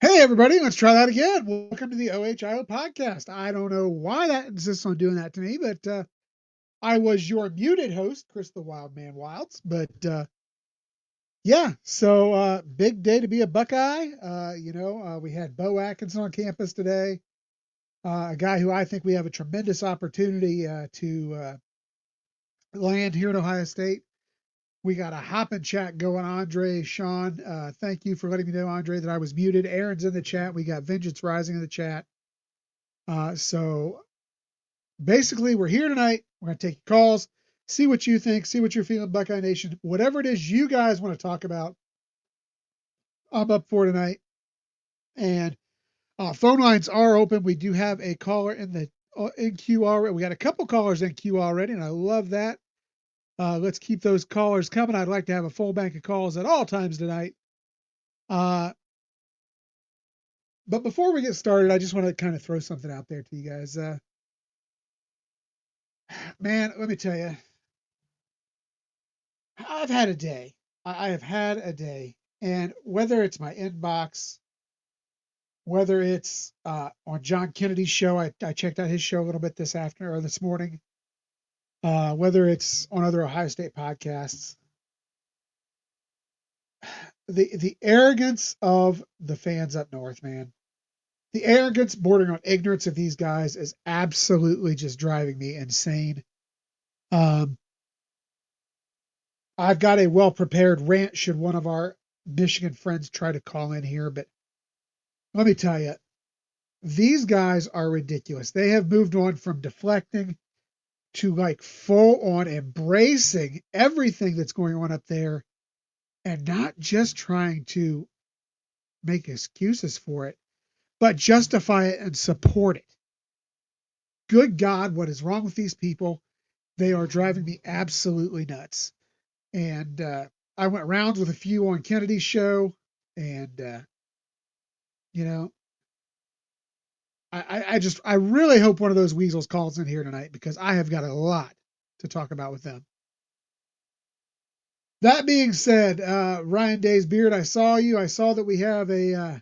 Hey, everybody, let's try that again. Welcome to the OHIO podcast. I don't know why that insists on doing that to me, but I was your muted host, Chris the Wildman Wilds. But yeah, so big day to be a Buckeye. We had Bo Atkinson on campus today, a guy who I think we have a tremendous opportunity to land here in Ohio State. We got a hopping chat going. Andre, Sean, thank you for letting me know, Andre, that I was muted. Aaron's in the chat. We got Vengeance Rising in the chat. So basically, we're here tonight. We're going to take your calls, see what you think, see what you're feeling, Buckeye Nation. Whatever it is you guys want to talk about, I'm up for tonight. And phone lines are open. We do have a caller in queue already. We got a couple callers in queue already, and I love that. Let's keep those callers coming. I'd like to have a full bank of calls at all times tonight. But before we get started, I just want to kind of throw something out there to you guys. Man, let me tell you, I've had a day. I have had a day. And whether it's my inbox, whether it's on John Kennedy's show, I checked out his show a little bit this afternoon or this morning, whether it's on other Ohio State podcasts, the arrogance of the fans up north, man, the arrogance bordering on ignorance of these guys is absolutely just driving me insane. Um, I've got a well prepared rant should one of our Michigan friends try to call in here, but let me tell you, these guys are ridiculous. They have moved on from deflecting to like full on embracing everything that's going on up there and not just trying to make excuses for it, but justify it and support it. Good God, what is wrong with these people? They are driving me absolutely nuts. And I went rounds with a few on Kennedy's show, and you know, I really hope one of those weasels calls in here tonight because I have got a lot to talk about with them. That being said, Ryan Day's Beard, I saw you. I saw that we have a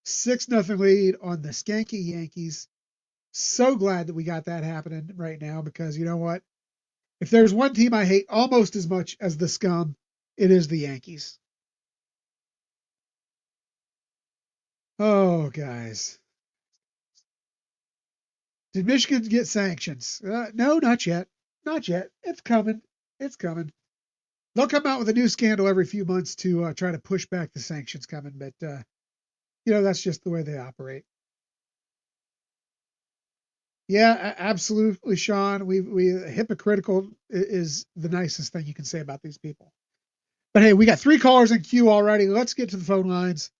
6-0 lead on the Skanky Yankees. So glad that we got that happening right now because you know what? If there's one team I hate almost as much as the scum, it is the Yankees. Oh, guys. Did Michigan get sanctions? No, not yet. Not yet. It's coming. It's coming. They'll come out with a new scandal every few months to try to push back the sanctions coming, but that's just the way they operate. Yeah, absolutely, Sean. We hypocritical is the nicest thing you can say about these people. But hey, we got 3 callers in queue already. Let's get to the phone lines.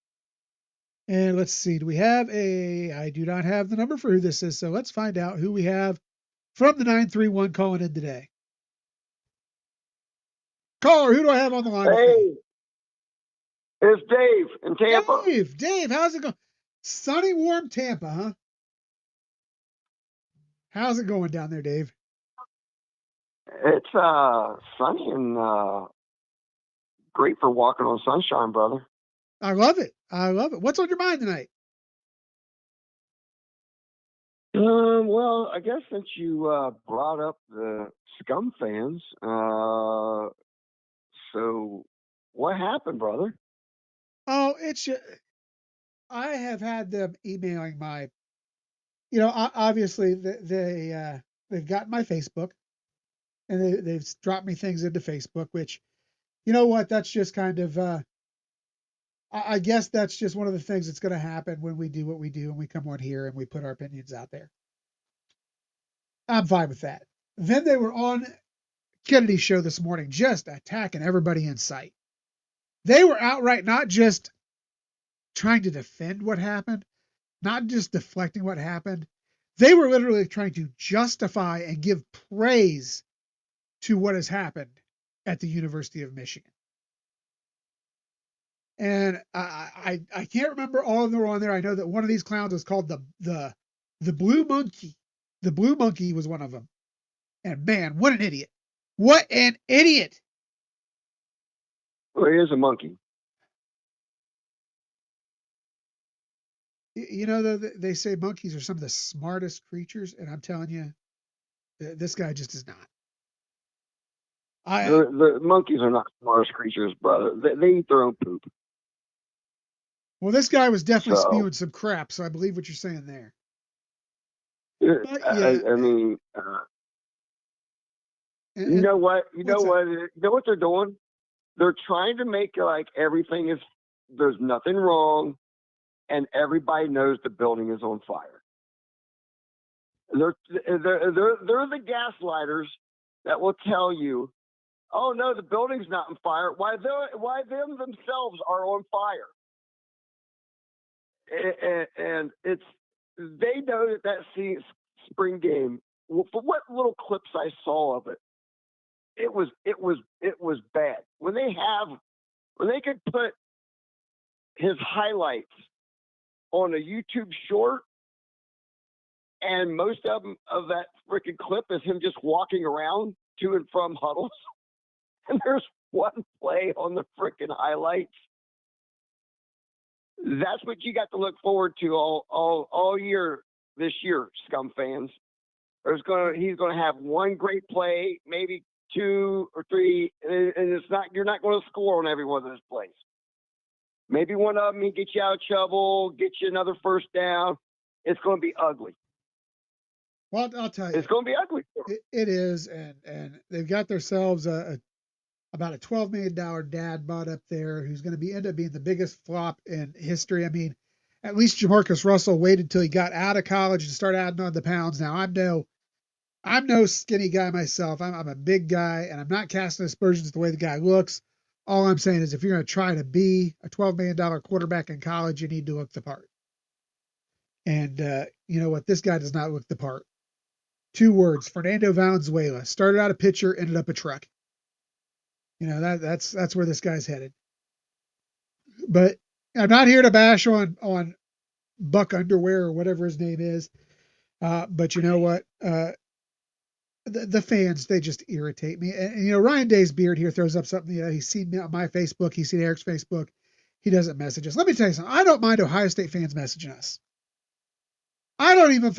And let's see. Do we have I do not have the number for who this is. So let's find out who we have from the 931 calling in today. Caller, who do I have on the line with me? Hey, it's Dave in Tampa. Dave, how's it going? Sunny, warm Tampa, huh? How's it going down there, Dave? It's sunny and great for walking on sunshine, brother. I love it. I love it. What's on your mind tonight? Well, I guess since you brought up the scum fans, so what happened, brother? Oh, it's just, I have had them emailing my, obviously they've gotten my Facebook and they've dropped me things into Facebook, which, you know what, that's just kind of, I guess that's just one of the things that's going to happen when we do what we do and we come on here and we put our opinions out there. I'm fine with that. Then they were on Kennedy's show this morning, just attacking everybody in sight. They were outright not just trying to defend what happened, not just deflecting what happened. They were literally trying to justify and give praise to what has happened at the University of Michigan. And I can't remember all of them were on there. I know that one of these clowns was called the Blue Monkey. The Blue Monkey was one of them. And man, what an idiot! What an idiot! Well, he is a monkey. You know, they say monkeys are some of the smartest creatures, and I'm telling you, this guy just is not. The monkeys are not the smartest creatures, brother. They eat their own poop. Well, this guy was definitely So, spewing some crap, so I believe what you're saying there. But yeah, I mean, you and know what? You know what's that? what? You know what they're doing? They're trying to make it like everything is, there's nothing wrong, and everybody knows the building is on fire. They're the gaslighters that will tell you, oh no, the building's not on fire. Why them themselves are on fire? And it's, they know that spring game. Well, for what little clips I saw of it, it was bad. When they could put his highlights on a YouTube short, and most of that freaking clip is him just walking around to and from huddles, and there's one play on the freaking highlights. That's what you got to look forward to all year this year, Scum fans. He's going to have one great play, maybe two or three, and you're not going to score on every one of those plays. Maybe one of them he gets you out of trouble, get you another first down. It's going to be ugly. Well, I'll tell you, it's going to be ugly. It is, and they've got themselves about a $12 million dad bod up there who's going to end up being the biggest flop in history. I mean, at least Jamarcus Russell waited till he got out of college to start adding on the pounds. Now I'm no skinny guy myself. I'm a big guy, and I'm not casting aspersions the way the guy looks. All I'm saying is if you're going to try to be a $12 million quarterback in college, you need to look the part. And you know what? This guy does not look the part. 2 words, Fernando Valenzuela. Started out a pitcher, ended up a truck. You know, that's where this guy's headed. But I'm not here to bash on Buck Underwear or whatever his name is. But you know what? The fans, they just irritate me. And you know, Ryan Day's beard here throws up something. You know, he's seen me on my Facebook. He's seen Eric's Facebook. He doesn't message us. Let me tell you something. I don't mind Ohio State fans messaging us. I don't even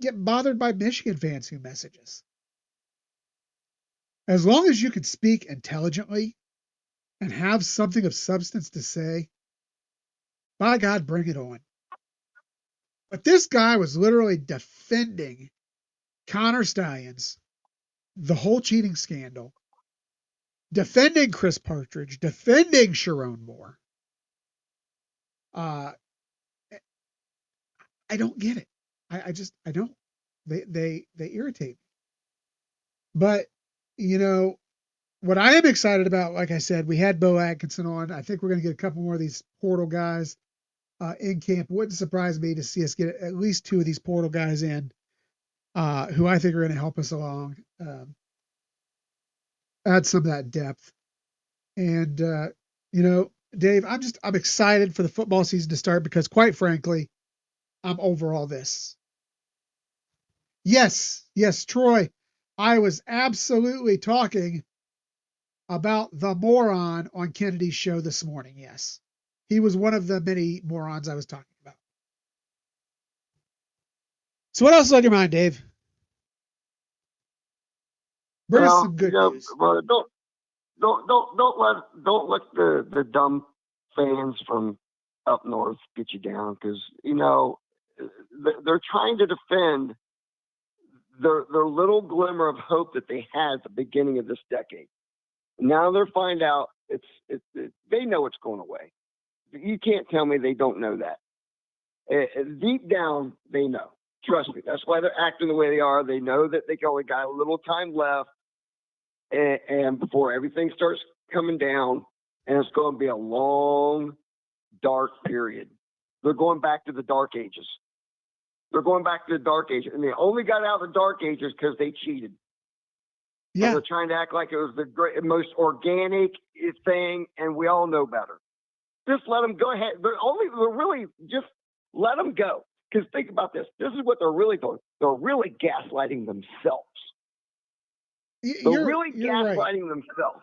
get bothered by Michigan fans who message us. As long as you can speak intelligently and have something of substance to say, by God, bring it on. But this guy was literally defending Connor Stallions, the whole cheating scandal, defending Chris Partridge, defending Sharon Moore. I don't get it. I don't. They irritate me. But you know what I am excited about, like I said, we had Bo Atkinson on. I think we're going to get a couple more of these portal guys in camp. It wouldn't surprise me to see us get at least 2 of these portal guys in, who I think are going to help us along, add some of that depth. And you know, Dave, I'm excited for the football season to start because, quite frankly, I'm over all this. Yes, Troy, I was absolutely talking about the moron on Kennedy's show this morning. Yes, he was one of the many morons I was talking about. So what else is on your mind, Dave? Bring us some good news. Well, don't let the dumb fans from up north get you down, because you know they're trying to defend their little glimmer of hope that they had at the beginning of this decade. Now they're find out they know it's going away. You can't tell me they don't know that. Deep down, they know. Trust me. That's why they're acting the way they are. They know that they only got a little time left, and before everything starts coming down, and it's going to be a long, dark period. They're going back to the dark ages. And they only got out of the dark ages because they cheated. Yeah. And they're trying to act like it was the most organic thing, and we all know better. Just let them go ahead. They're really just let them go. Because think about this. This is what they're really doing. They're really gaslighting themselves. They're really gaslighting themselves.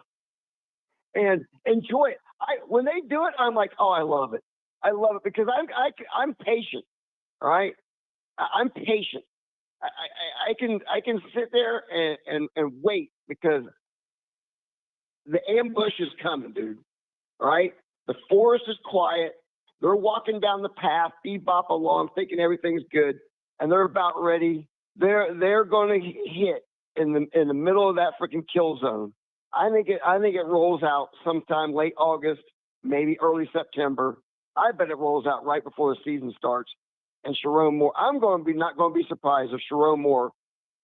And enjoy it. When they do it, I'm like, oh, I love it. I love it because I'm patient. All right, I'm patient. I can sit there and wait because the ambush is coming, dude. All right, the forest is quiet. They're walking down the path, bebop along, thinking everything's good, and they're about ready. They're going to hit in the middle of that freaking kill zone. I think it rolls out sometime late August, maybe early September. I bet it rolls out right before the season starts. And Sharon Moore, I'm going to be not going to be surprised if Sharon Moore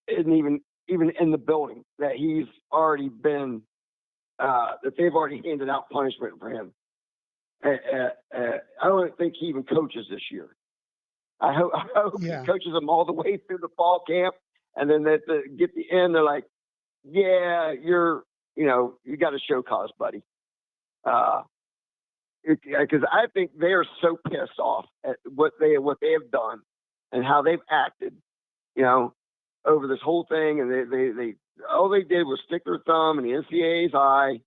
isn't even in the building, that he's already been that they've already handed out punishment for him. I don't think he even coaches this year. I hope he coaches them all the way through the fall camp, and then at the end, they're like, "Yeah, you got a show cause, buddy." Because I think they are so pissed off at what they have done and how they've acted, over this whole thing, and they all they did was stick their thumb in the NCAA's eye.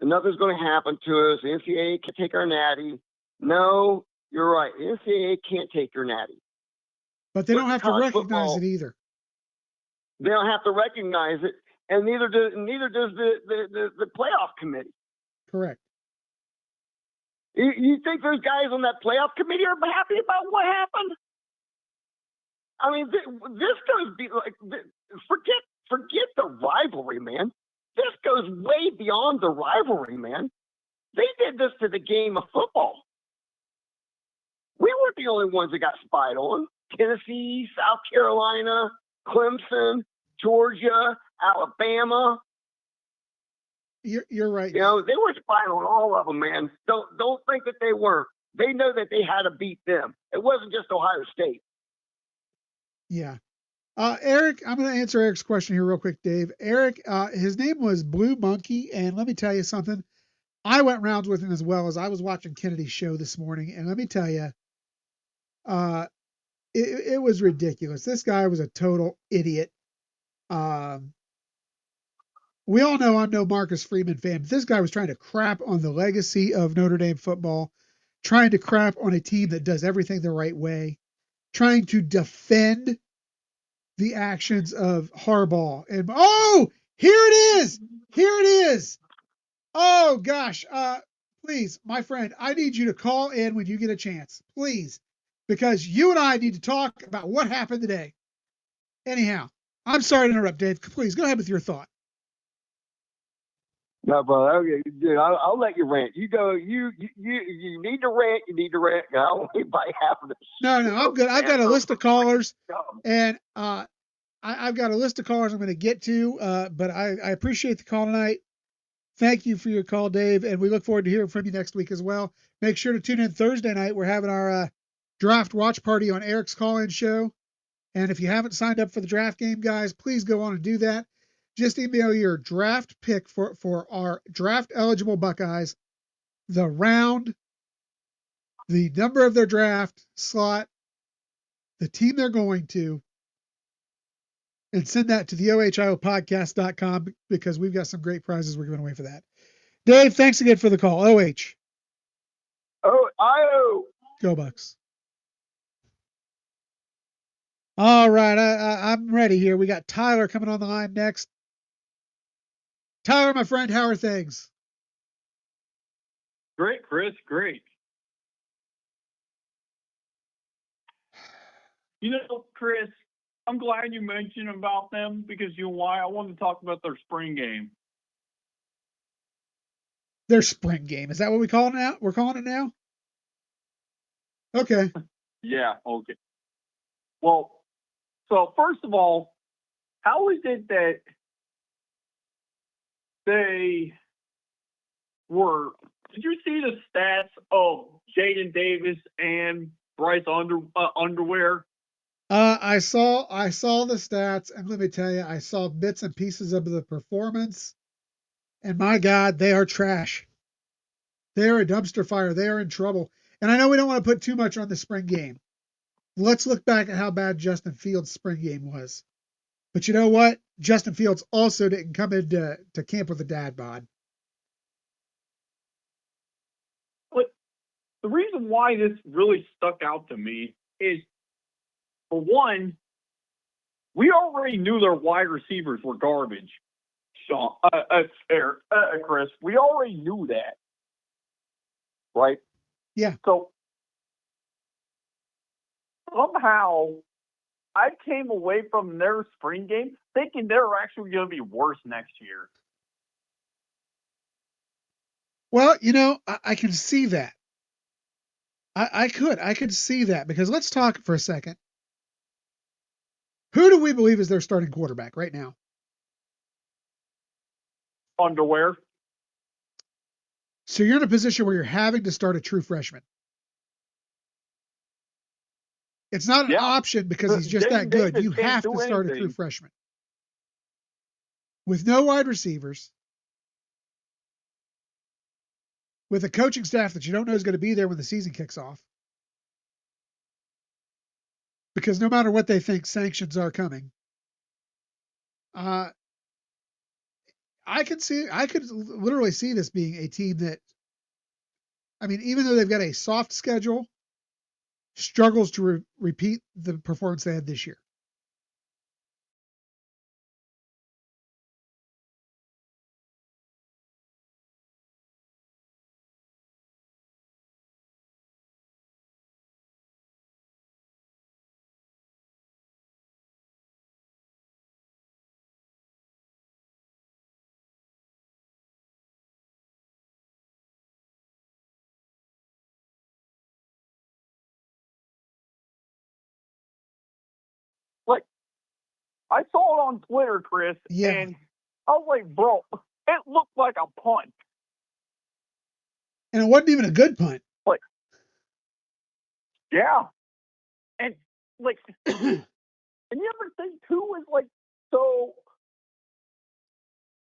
And nothing's going to happen to us. The NCAA can take our natty. No, you're right. The NCAA can't take your natty. But they don't have to recognize it either. They don't have to recognize it, and neither does the playoff committee. Correct. You think those guys on that playoff committee are happy about what happened? I mean, this goes forget the rivalry, man. This goes way beyond the rivalry, man. They did this to the game of football. We weren't the only ones that got spied on. Tennessee, South Carolina, Clemson, Georgia, Alabama. You're right. They were spying on all of them, man. Don't think that they weren't. They know that they had to beat them. It wasn't just Ohio State. Yeah. Eric, I'm going to answer Eric's question here real quick, Dave. Eric, his name was Blue Monkey, and let me tell you something. I went rounds with him as well as I was watching Kennedy's show this morning, and let me tell you, it was ridiculous. This guy was a total idiot. We all know I'm no Marcus Freeman fan, but this guy was trying to crap on the legacy of Notre Dame football, trying to crap on a team that does everything the right way, trying to defend the actions of Harbaugh. And here it is. Oh gosh. Please, my friend, I need you to call in when you get a chance, please, because you and I need to talk about what happened today. Anyhow, I'm sorry to interrupt, Dave. Please go ahead with your thought. No, brother. Okay, dude, I'll let you rant. You go. You need to rant. You need to rant. I don't want anybody having to. No, I'm good. I've got a list of callers, and I've got a list of callers I'm going to get to. But I appreciate the call tonight. Thank you for your call, Dave, and we look forward to hearing from you next week as well. Make sure to tune in Thursday night. We're having our draft watch party on Eric's call-in show. And if you haven't signed up for the draft game, guys, please go on and do that. Just email your draft pick for our draft eligible Buckeyes, the round, the number of their draft slot, the team they're going to, and send that to the ohiopodcast.com because we've got some great prizes we're giving away for that. Dave, thanks again for the call. OH. Oh, Go Bucks. All right, I'm ready here. We got Tyler coming on the line next. Tyler, my friend, how are things? Great, Chris, great. Chris, I'm glad you mentioned about them because you know why? I wanted to talk about their spring game. Their spring game. Is that what we call it now? We're calling it now? Okay. Yeah, okay. Well, so first of all, how is it that they were – did you see the stats of Jaden Davis and Bryce Underwear? I saw the stats, and let me tell you, I saw bits and pieces of the performance, and my God, they are trash. They are a dumpster fire. They are in trouble. And I know we don't want to put too much on the spring game. Let's look back at how bad Justin Fields' spring game was. But you know what? Justin Fields also didn't come into camp with a dad bod. But the reason why this really stuck out to me is, for one, we already knew their wide receivers were garbage. Sean, Chris, we already knew that, right? Yeah. So somehow I came away from their spring game thinking they're actually going to be worse next year. Well, I can see that. I could see that, because let's talk for a second. Who do we believe is their starting quarterback right now? Underwear. So you're in a position where you're having to start a true freshman. It's not an option because he's just that good. You have to start a true freshman. With no wide receivers, with a coaching staff that you don't know is going to be there when the season kicks off. Because no matter what they think, sanctions are coming. I could literally see this being a team that, even though they've got a soft schedule, struggles to repeat the performance they had this year. Like, I saw it on Twitter, Chris, and I was like, bro, it looked like a punt. And it wasn't even a good punt. Like, yeah. And, like, and you ever think, too, is like, so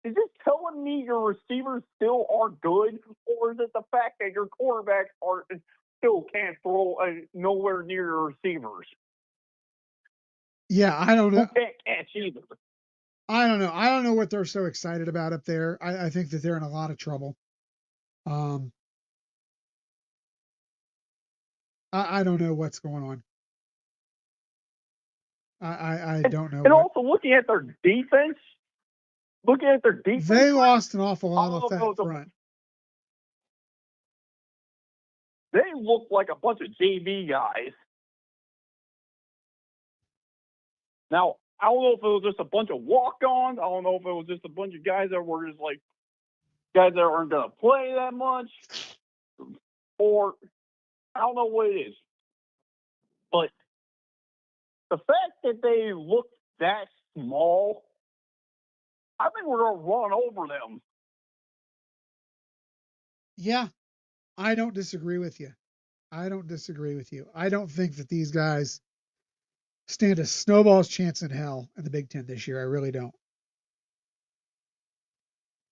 is this telling me your receivers still are good, or is it the fact that your quarterbacks still can't throw nowhere near your receivers? Yeah, I don't know. Who can't catch either? I don't know. I don't know what they're so excited about up there. I think that they're in a lot of trouble. I don't know what's going on. I don't know. And also looking at their defense, they lost an awful lot off that front. They look like a bunch of JV guys. Now, I don't know if it was just a bunch of walk-ons. I don't know if it was just a bunch of guys that were just like guys that aren't going to play that much, or I don't know what it is. But the fact that they look that small, I think we're going to run over them. Yeah, I don't disagree with you. I don't think that these guys stand a snowball's chance in hell in the Big Ten this year. I really don't.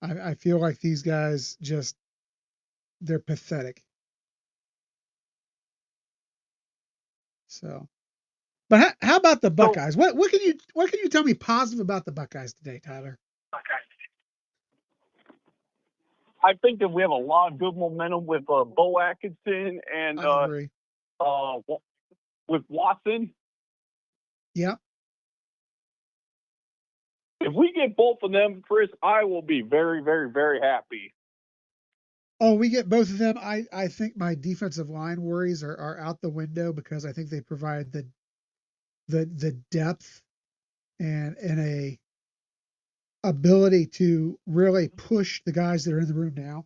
I feel like these guys they're pathetic. So, but how about the Buckeyes? What can you tell me positive about the Buckeyes today, Tyler? I think that we have a lot of good momentum with Bo Atkinson and with Watson. Yeah. If we get both of them, Chris, I will be very, very, very happy. Oh, we get both of them. I think my defensive line worries are out the window, because I think they provide the depth and a ability to really push the guys that are in the room now.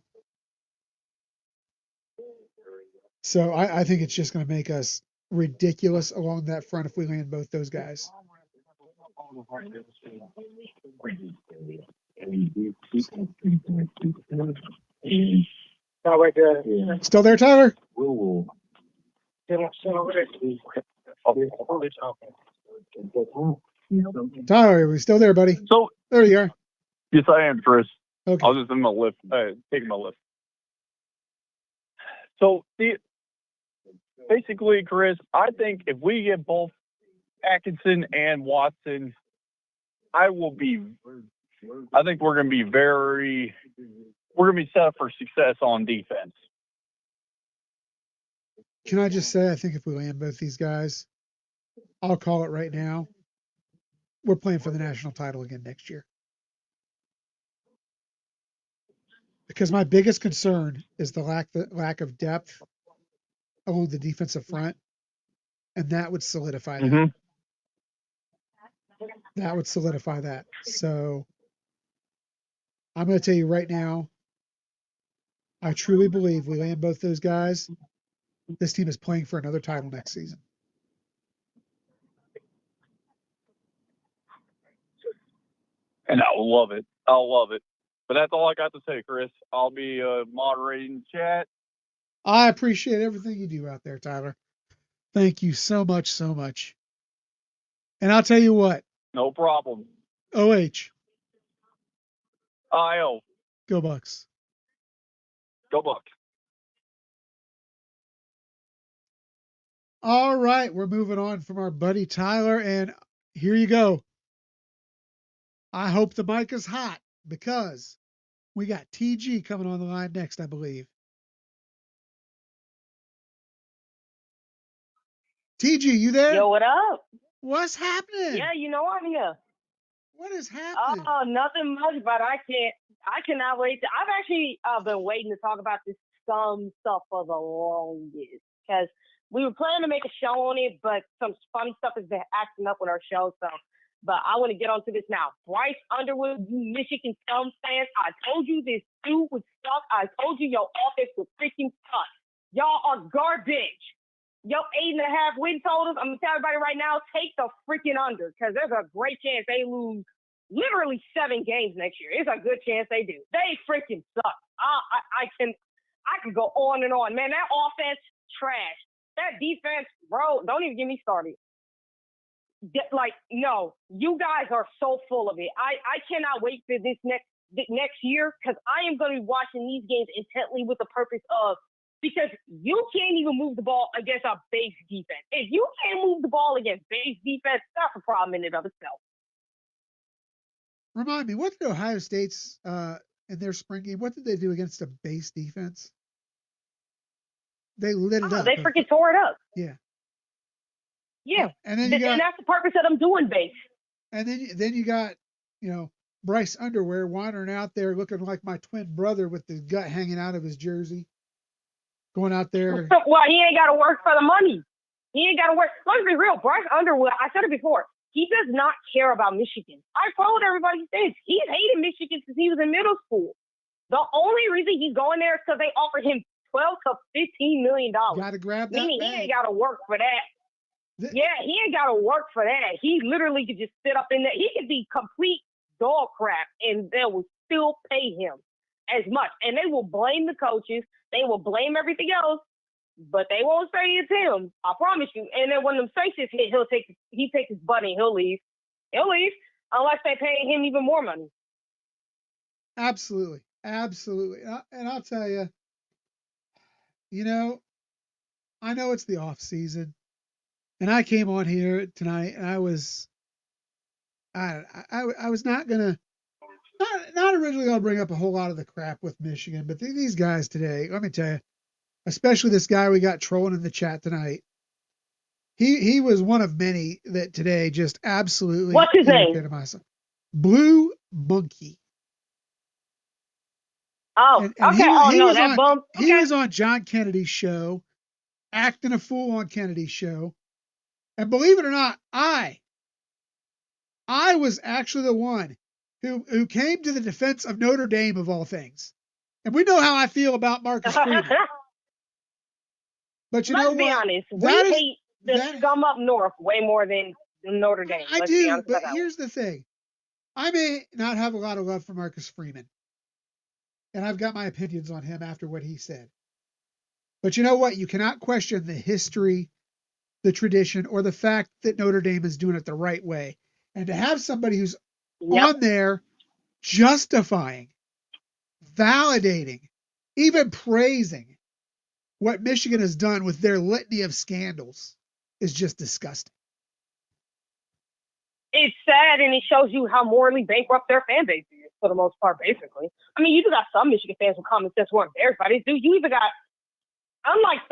So I think it's just going to make us ridiculous along that front if we land both those guys. Still there, Tyler? Tyler, are we still there, buddy? So there you are. Yes, I am, Chris. Okay. I was just in my lift, taking my lift. So basically, Chris, I think if we get both Atkinson and Watson, I think we're going to be set up for success on defense. Can I just say, I think if we land both these guys, I'll call it right now. We're playing for the national title again next year. Because my biggest concern is the lack of depth along the defensive front, and that would solidify that. That would solidify that. So I'm going to tell you right now, I truly believe we land both those guys. This team is playing for another title next season. And I'll love it. I'll love it. But that's all I got to say, Chris. I'll be moderating the chat. I appreciate everything you do out there, Tyler. Thank you so much, so much. And I'll tell you what. No problem. OH. IO. Go Bucks. Go Bucks. All right, we're moving on from our buddy Tyler, and here you go. I hope the mic is hot because we got TG coming on the line next, I believe. TG, you there? Yo, what up? What's happening? Yeah, you know I'm here. What is happening? Oh, nothing much, but I cannot wait. I've actually been waiting to talk about this scum stuff for the longest because we were planning to make a show on it, but some funny stuff has been acting up with our show. So, but I want to get onto this now. Bryce Underwood, you Michigan scum fans, I told you this dude would suck. I told you your offense would freaking suck. Y'all are garbage. Yo, 8.5 win totals. I'm gonna tell everybody right now, take the freaking under, because there's a great chance they lose literally 7 games next year. It's a good chance they do. They freaking suck. I can go on and on, man. That offense trash. That defense, bro. Don't even get me started. No, you guys are so full of it. I cannot wait for this next year because I am going to be watching these games intently with the purpose of. Because you can't even move the ball against a base defense. If you can't move the ball against base defense, that's a problem in and of itself. Remind me, what did Ohio State's in their spring game? What did they do against a base defense? They lit it up. They freaking tore it up. Yeah. Yeah. And then and that's the purpose of them doing base. And then you got, Bryce Underwear wandering out there looking like my twin brother with the gut hanging out of his jersey. Going out there. Well, he ain't got to work for the money. He ain't got to work. Let's be real. Bryce Underwood, I said it before, he does not care about Michigan. I told everybody this. He's hated Michigan since he was in middle school. The only reason he's going there is because they offered him $12 to $15 million. Got to grab that. Meaning he ain't got to work for that. Yeah, he ain't got to work for that. He literally could just sit up in there. He could be complete dog crap, and they will still pay him as much. And they will blame the coaches. They will blame everything else, but they won't say it's him. I promise you. And then when them sanctions hit, he take his butt and he'll leave. He'll leave unless they pay him even more money. Absolutely. Absolutely. And I'll tell you, I know it's the off season, and I came on here tonight and I was not going to, not originally going to bring up a whole lot of the crap with Michigan, but these guys today, let me tell you, especially this guy we got trolling in the chat tonight, he was one of many that today just absolutely. What's his name? Blue Monkey. Oh, okay. He was on John Kennedy's show, acting a fool on Kennedy's show, and believe it or not, I was actually the one who came to the defense of Notre Dame of all things. And we know how I feel about Marcus Freeman. But Let's be honest, we hate the scum up north way more than Notre Dame. I do, but here's the thing. I may not have a lot of love for Marcus Freeman. And I've got my opinions on him after what he said. But you know what? You cannot question the history, the tradition, or the fact that Notre Dame is doing it the right way. And to have somebody who's on there justifying, validating, even praising what Michigan has done with their litany of scandals is just disgusting. It's sad, and it shows you how morally bankrupt their fan base is, for the most part, basically. I mean, you got some Michigan fans with common sense who are embarrassed by this. Dude, you even got unlike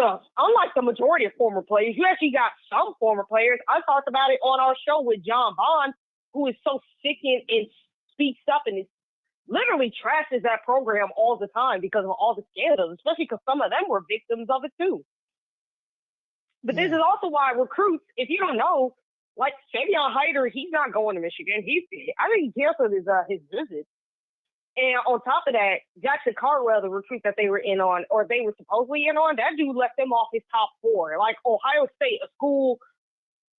the majority of former players, you actually got some former players. I talked about it on our show with John Bond, who is so sick and speaks up and is literally trashes that program all the time because of all the scandals, especially because some of them were victims of it too. But this is also why recruits, if you don't know, like Savion Hyder, he's not going to Michigan. I think he canceled his visit. And on top of that, Jackson Cardwell, the recruit that they were in on, or they were supposedly in on, that dude left them off his top 4. Like Ohio State, a school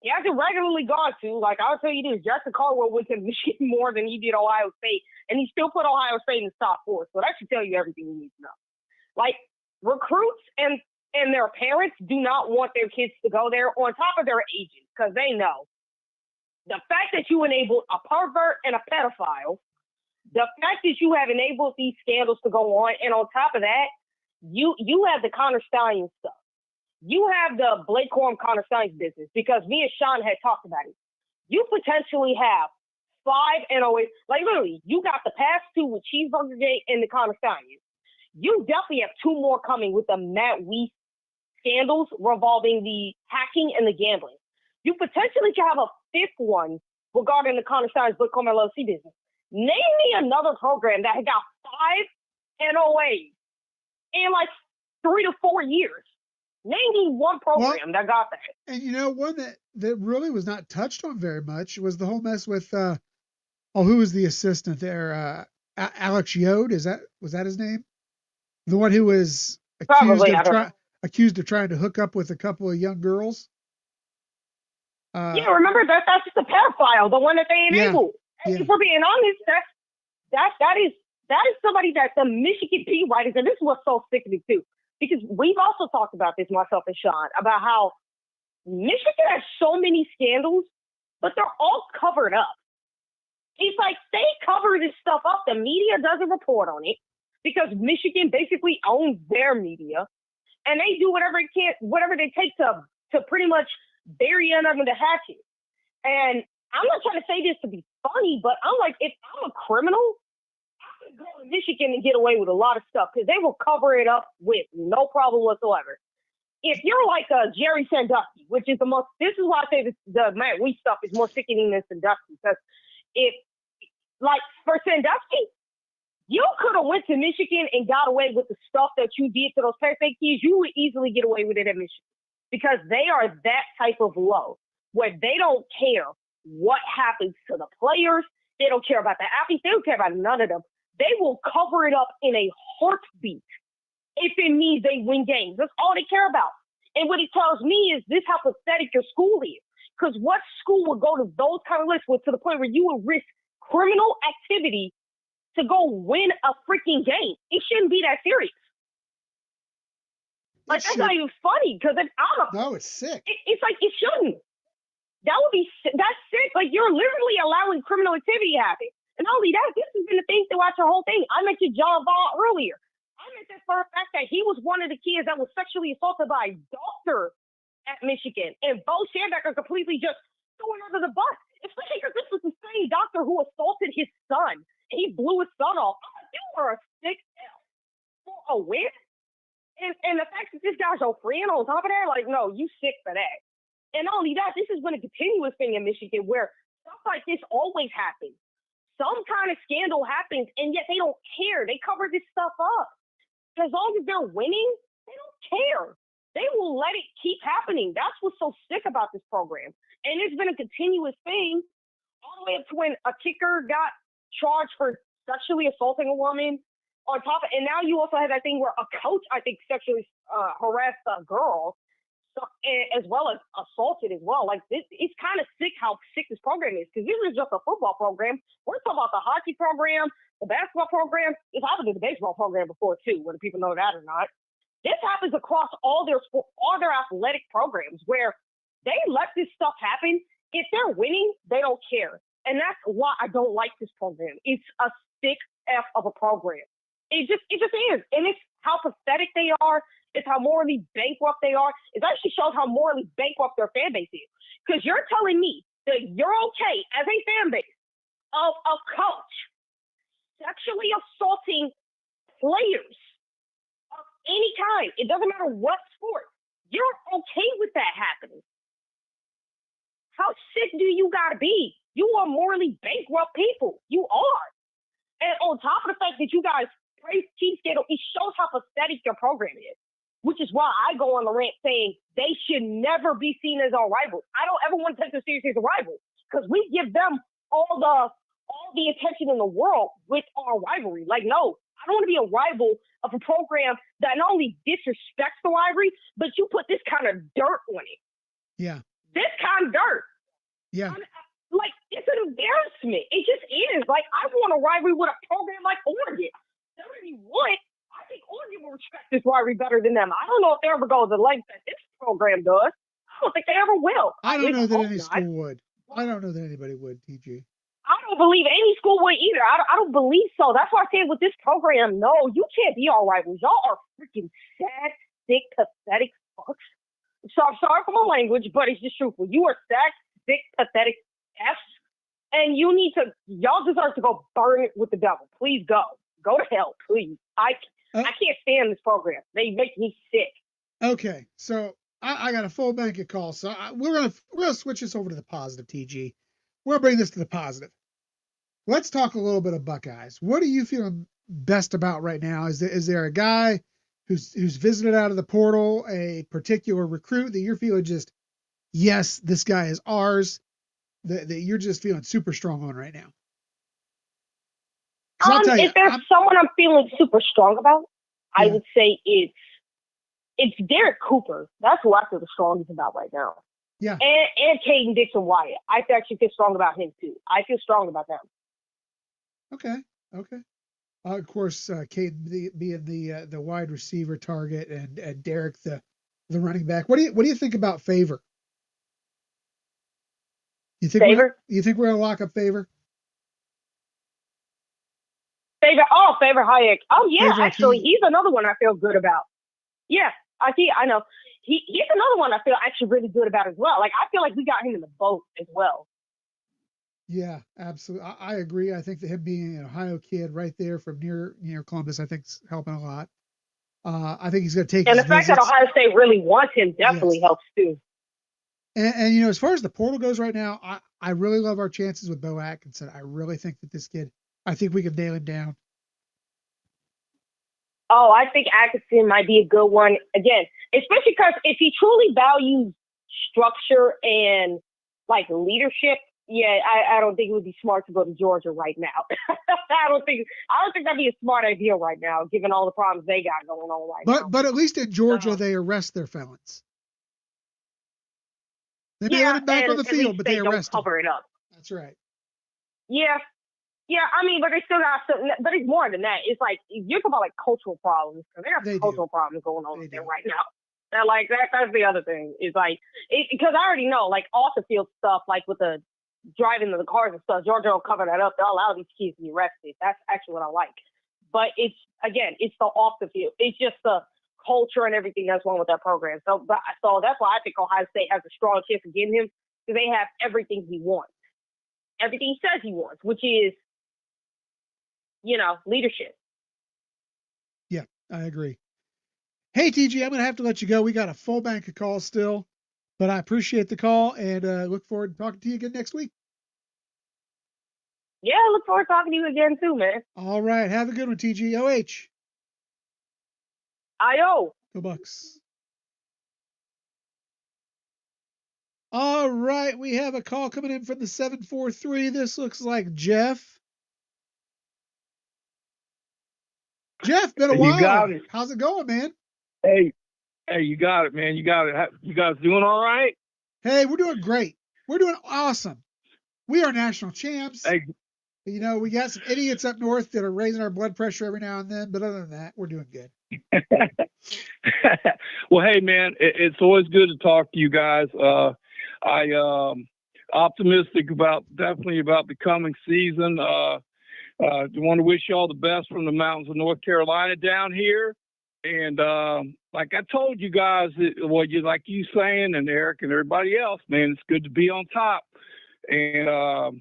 he hasn't regularly gone to. Like, I'll tell you this, Jackson Cardwell went to Michigan more than he did Ohio State, and he still put Ohio State in his top 4. So that should tell you everything you need to know. Like, recruits and their parents do not want their kids to go there on top of their agents, because they know the fact that you enabled a pervert and a pedophile, the fact that you have enabled these scandals to go on, and on top of that, you have the Connor Stein stuff. You have the Blake Corum Connor Stein's business, because me and Sean had talked about it. You potentially have 5 NOAs. Like, literally, you got the past 2 with Cheeseburger Gate and the Connor Stein. You definitely have 2 more coming with the Matt Weiss scandals revolving the hacking and the gambling. You potentially can have a 5th one regarding the Connor Stein's Blake Corum LLC business. Name me another program that had got 5 NOAs in like 3 to 4 years. Name me one program that got that. And you know, one that really was not touched on very much was the whole mess with who was the assistant there? Alex Yode, was that his name? The one who was accused of trying to hook up with a couple of young girls. Remember that's just a pedophile, the one that they enabled. Yeah. If we're being honest, that is somebody that the Michigan P writers, and this is what's so sickening too, because we've also talked about this, myself and Sean, about how Michigan has so many scandals, but they're all covered up. It's like they cover this stuff up. The media doesn't report on it because Michigan basically owns their media, and they do whatever they take to pretty much bury it under the hatchet. And I'm not trying to say this to be funny, but I'm like, if I'm a criminal, I could go to Michigan and get away with a lot of stuff because they will cover it up with no problem whatsoever. If you're like a Jerry Sandusky, which is this is why I say the Matt Weiss stuff is more sickening than Sandusky, because like for Sandusky, you could have went to Michigan and got away with the stuff that you did to those Penn State kids. You would easily get away with it at Michigan because they are that type of low where they don't care what happens to the players. They don't care about the athletes. They don't care about none of them. They will cover it up in a heartbeat if it means they win games. That's all they care about. And what it tells me is this how pathetic your school is. Because what school would go to those kind of lists to the point where you would risk criminal activity to go win a freaking game? It shouldn't be that serious. Like, that's not even funny because no, it's sick. It's like, it shouldn't. That's sick. Like, you're literally allowing criminal activity to happen. And not only that, this has been the thing throughout your whole thing. I mentioned John Ball earlier. I mentioned for the fact that he was one of the kids that was sexually assaulted by a doctor at Michigan. And Bo Schandacker completely just threw him under the bus. Especially because this was the same doctor who assaulted his son. And he blew his son off. You were a sick L for a win. And the fact that this guy's so free and on top of that, like, no, you sick for that. And not only that, this has been a continuous thing in Michigan where stuff like this always happens. Some kind of scandal happens, and yet they don't care. They cover this stuff up. As long as they're winning, they don't care. They will let it keep happening. That's what's so sick about this program. And it's been a continuous thing all the way up to when a kicker got charged for sexually assaulting a woman on top of, and now you also have that thing where a coach, I think, sexually harassed a girl, as well as assaulted as well. Like, it's kind of sick how sick this program is, because this is just a football program. We're talking about the hockey program, the basketball program. It's happened to the baseball program before too, whether people know that or not. This happens across all their athletic programs where they let this stuff happen. If they're winning, they don't care. And that's why I don't like this program. It's a sick F of a program. It just is. And it's how pathetic they are. It's how morally bankrupt they are. It actually shows how morally bankrupt their fan base is. Because you're telling me that you're okay as a fan base of a coach sexually assaulting players anytime. It doesn't matter what sport. You're okay with that happening. How sick do you got to be? You are morally bankrupt people. You are. And on top of the fact that you guys praise Team Skittle, it shows how pathetic your program is, which is why I go on the rant saying they should never be seen as our rivals. I don't ever want to take them seriously as a rival because we give them all the attention in the world with our rivalry. Like, no, I don't want to be a rival of a program that not only disrespects the rivalry, but you put this kind of dirt on it. Yeah. This kind of dirt. Yeah. Like, it's an embarrassment. It just is. Like, I want a rivalry with a program like Oregon. That would be what? I think Oregon will respect this rivalry better than them. I don't know if they ever go the length that this program does. I don't think they ever will. I don't know that any school would. I don't know that anybody would, TG. I don't believe any school would either. I don't believe so. That's why I say with this program, no, you can't be our rivals. Y'all are freaking sad, sick, pathetic fucks. So I'm sorry for my language, but it's just truthful. You are sad, sick, pathetic F's, and y'all deserve to go burn it with the devil. Please go. Go to hell, please. I can't stand this program. They make me sick. Okay, so I got a full bank of calls. So we're gonna switch this over to the positive, TG. We're gonna bring this to the positive. Let's talk a little bit of Buckeyes. What are you feeling best about right now? Is there a guy who's visited out of the portal, a particular recruit that you're feeling just, yes, this guy is ours, that you're just feeling super strong on right now? If there's someone I'm feeling super strong about, yeah, I would say it's Derek Cooper. That's who I feel the strongest about right now. Yeah. And Caden Dixon Wyatt. I actually feel strong about him too. I feel strong about them. Okay. Of course, Caden being the wide receiver target and Derek the running back. What do you think about Favor? You think we're gonna lock up Favor? Favor Hayek. Oh yeah, Favor, actually, he's another one I feel good about. Yeah, I know. He's another one I feel actually really good about as well. Like, I feel like we got him in the boat as well. Yeah, absolutely. I agree. I think that him being an Ohio kid right there from near Columbus, I think is helping a lot. I think he's going to take. And the fact that Ohio State really wants him definitely helps too. And as far as the portal goes right now, I really love our chances with Bo Atkinson. I really think that this kid, I think we can nail him down. Oh, I think Atkinson might be a good one. Again, especially because if he truly values structure and like leadership, yeah, I don't think it would be smart to go to Georgia right now. I don't think that'd be a smart idea right now, given all the problems they got going on right now. But at least in Georgia, they arrest their felons. They may let them back on the field, but they arrest them. Cover it up. That's right. Yeah. Yeah, I mean, but they still got some, but it's more than that. It's like, you're talking about like cultural problems, because there are cultural problems going on there right now. They're like, that's the other thing. It's like, because I already know, like, off the field stuff, like with the driving the cars and stuff, Georgia will cover that up. They'll allow these kids to be arrested. That's actually what I like. But it's the off the field. It's just the culture and everything that's wrong with that program. So that's why I think Ohio State has a strong chance of getting him, because they have everything he wants. Everything he says he wants, which is, leadership. Yeah, I agree. Hey, TG, I'm going to have to let you go. We got a full bank of calls still, but I appreciate the call and look forward to talking to you again next week. Yeah, I look forward to talking to you again too, man. All right. Have a good one, TG. OH. I-O. Go Bucks. All right. We have a call coming in from the 743. This looks like Jeff. Jeff, been a while. You got it. How's it going, man? Hey, you got it, man. You got it. You guys doing all right? Hey, we're doing great. We're doing awesome. We are national champs. Hey. We got some idiots up north that are raising our blood pressure every now and then, but other than that, we're doing good. Well, hey, man, it's always good to talk to you guys. I optimistic definitely about the coming season. I want to wish you all the best from the mountains of North Carolina down here. And like I told you guys, like you saying, and Eric and everybody else, man, it's good to be on top. And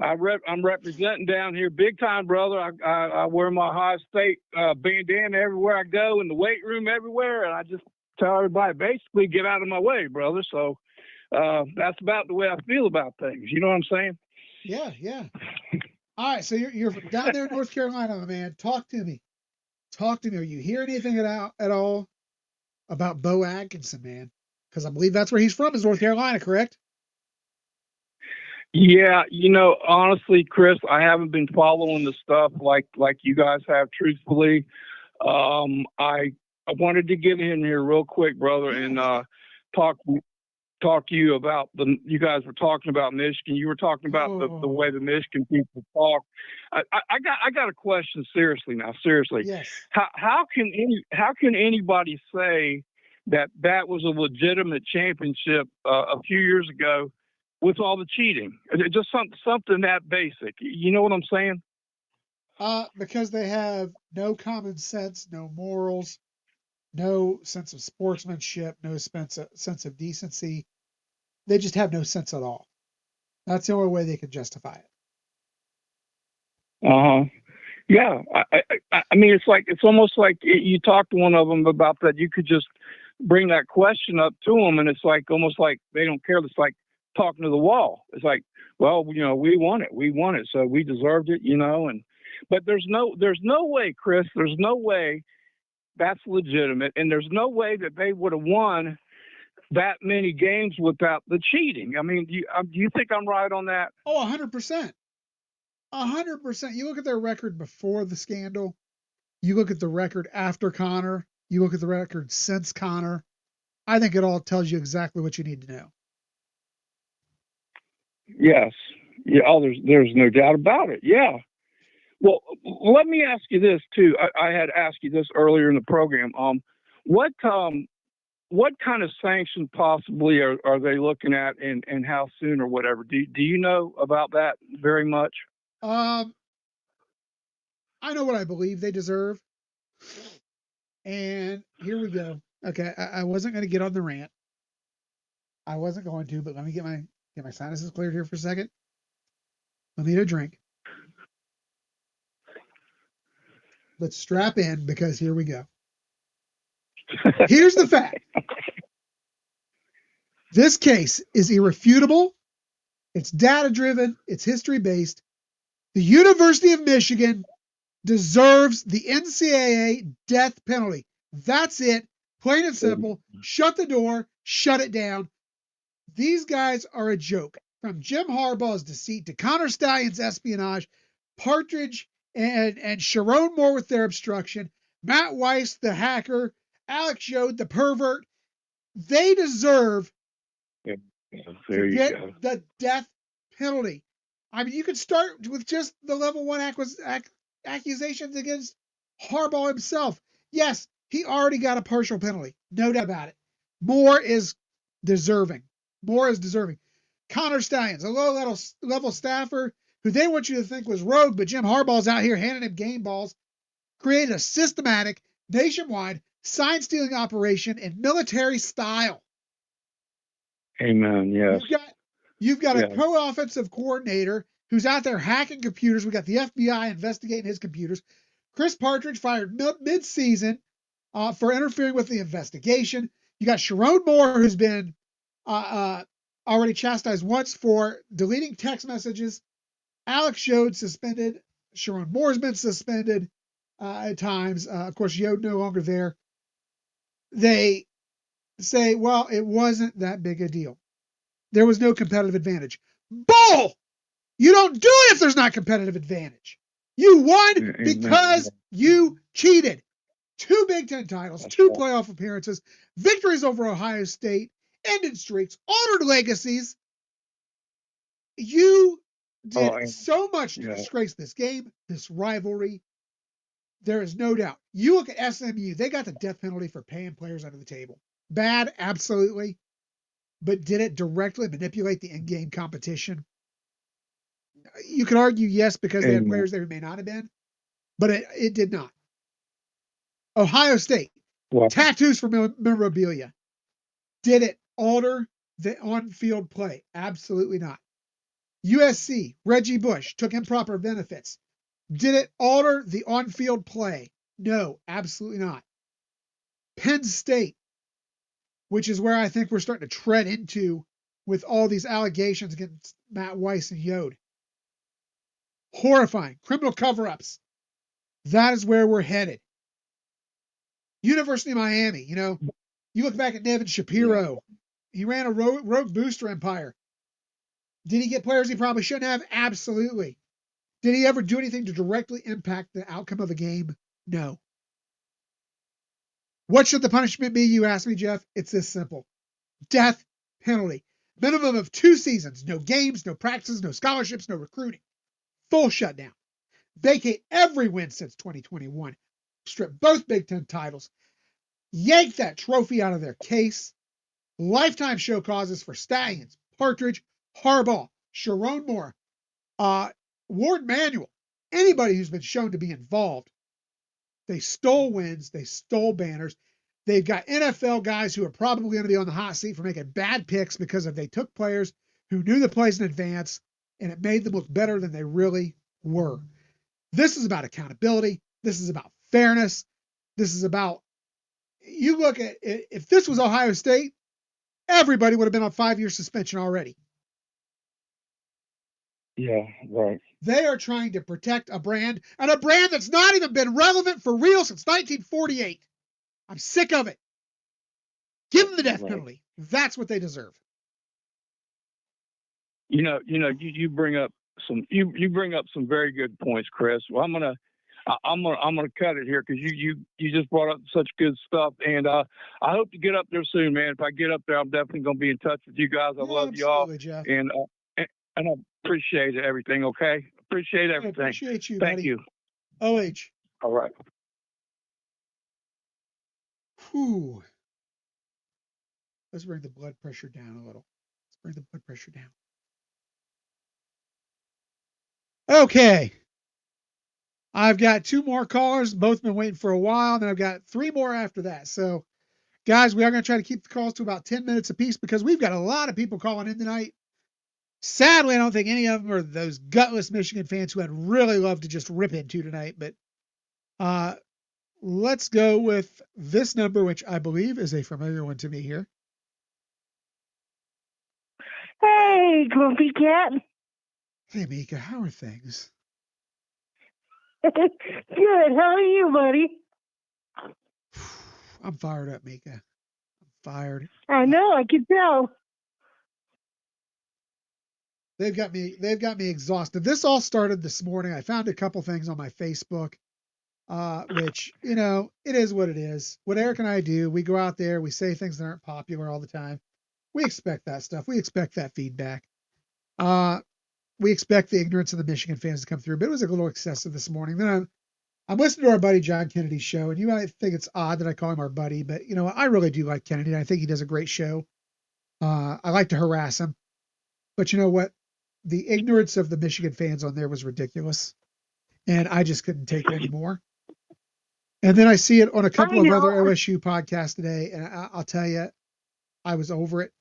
I'm representing down here big time, brother. I wear my Ohio State bandana everywhere I go, in the weight room, everywhere, and I just tell everybody basically get out of my way, brother. So that's about the way I feel about things. You know what I'm saying? Yeah, yeah. All right, so you're down there in North Carolina, man. Talk to me. Talk to me. Are you hearing anything at all about Bo Atkinson, man? Because I believe that's where he's from, is North Carolina, correct? Yeah, honestly, Chris, I haven't been following the stuff like you guys have, truthfully. I wanted to get in here real quick, brother, and talk to you about you guys were talking about Michigan. You were talking about the way the Michigan people talk. I got a question, seriously now, seriously. Yes. How can anybody say that was a legitimate championship a few years ago with all the cheating? Just something that basic. You know what I'm saying? Because they have no common sense, no morals, no sense of sportsmanship, no sense of decency. They just have no sense at all. That's the only way they can justify it. Yeah. I mean, it's almost like you talk to one of them about that. You could just bring that question up to them, and it's like almost like they don't care. It's like talking to the wall. It's like, well, we won it, so we deserved it, but there's no way, Chris, there's no way that's legitimate, and there's no way that they would have won that many games without the cheating. I mean, do you think I'm right on that? Oh, 100%. 100%. You look at their record before the scandal. You look at the record after Connor. You look at the record since Connor. I think it all tells you exactly what you need to know. Yes. Yeah. Oh, there's no doubt about it. Yeah. Well, let me ask you this too. I had asked you this earlier in the program. What kind of sanction possibly are they looking at, and how soon or whatever? Do you know about that very much? I know what I believe they deserve. And here we go. Okay, I wasn't going to get on the rant. I wasn't going to, but let me get my sinuses cleared here for a second. Let me get a drink. Let's strap in, because here we go. Here's the fact. This case is irrefutable. It's data-driven. It's history-based. The University of Michigan deserves the NCAA death penalty. That's it. Plain and simple. Shut the door. Shut it down. These guys are a joke. From Jim Harbaugh's deceit to Connor Stalions' espionage, Partridge and Sharon Moore with their obstruction, Matt Weiss, the hacker, Alex Yode, the pervert. They deserve to get the death penalty. I mean, you could start with just the level 1 accusations against Harbaugh himself. Yes, he already got a partial penalty. No doubt about it. Moore is deserving. Connor Stalions, a low-level staffer who they want you to think was rogue, but Jim Harbaugh's out here handing him game balls, created a systematic, nationwide, sign-stealing operation in military style. Amen, yes. You've got a co-offensive coordinator who's out there hacking computers. We got the FBI investigating his computers. Chris Partridge fired mid-season for interfering with the investigation. You got Sharon Moore, who's been already chastised once for deleting text messages. Alex Yode suspended. Sharon Moore's been suspended at times. Of course, Yode no longer there. They say, well, it wasn't that big a deal. There was no competitive advantage. Bull! You don't do it if there's not competitive advantage. You won because you cheated. 2 Big Ten titles, 2 playoff appearances, victories over Ohio State, ended streaks, honored legacies. You did so much to disgrace this game, this rivalry. There is no doubt. You look at SMU, they got the death penalty for paying players under the table. Bad, absolutely. But did it directly manipulate the in-game competition? You could argue yes, because they had players there who may not have been, but it did not. Ohio State, tattoos for memorabilia. Did it alter the on-field play? Absolutely not. USC, Reggie Bush took improper benefits. Did it alter the on-field play? No, absolutely not. Penn State, which is where I think we're starting to tread into with all these allegations against Matt Weiss and Yode. Horrifying. Criminal cover-ups. That is where we're headed. University of Miami, you look back at Nevin Shapiro. He ran a rogue booster empire. Did he get players he probably shouldn't have? Absolutely. Did he ever do anything to directly impact the outcome of a game? No. What should the punishment be, you ask me, Jeff? It's this simple. Death penalty. Minimum of 2 seasons. No games, no practices, no scholarships, no recruiting. Full shutdown. Vacate every win since 2021. Strip both Big Ten titles. Yank that trophy out of their case. Lifetime show causes for Stallions, Partridge, Harbaugh, Sharon Moore, Ward Manuel, anybody who's been shown to be involved. They stole wins. They stole banners. They've got NFL guys who are probably going to be on the hot seat for making bad picks because they took players who knew the plays in advance and it made them look better than they really were. This is about accountability. This is about fairness. This is about, you look at it, if this was Ohio State, everybody would have been on 5-year suspension already. Yeah, right. They are trying to protect a brand, and a brand that's not even been relevant for real since 1948. I'm sick of it. Give them the death penalty. That's what they deserve. You bring up some very good points, Chris. Well, I'm gonna cut it here because you just brought up such good stuff, and I hope to get up there soon, man. If I get up there, I'm definitely gonna be in touch with you guys. I love y'all, Jeff. and I appreciate everything. Okay, appreciate everything. I appreciate you. Thank buddy. you. OH. All right. Whew. Let's bring the blood pressure down a little. Okay. I've got 2 more callers. Both been waiting for a while. And I've got 3 more after that. So, guys, we are going to try to keep the calls to about 10 minutes apiece because we've got a lot of people calling in tonight. Sadly, I don't think any of them are those gutless Michigan fans who I'd really love to just rip into tonight. But let's go with this number, which I believe is a familiar one to me here. Hey, Grumpy Cat. Hey, Mika, how are things? Good. How are you, buddy? I'm fired up, Mika. I'm fired. I know. I can tell. They've got me exhausted. This all started this morning. I found a couple things on my Facebook, which, it is what it is. What Eric and I do, we go out there, we say things that aren't popular all the time. We expect that stuff. We expect that feedback. We expect the ignorance of the Michigan fans to come through, but it was a little excessive this morning. Then I'm listening to our buddy John Kennedy's show, and you might think it's odd that I call him our buddy, but I really do like Kennedy. And I think he does a great show. I like to harass him, but you know what? The ignorance of the Michigan fans on there was ridiculous, and I just couldn't take it anymore. And then I see it on a couple of other OSU podcasts today, and I'll tell you, I was over it.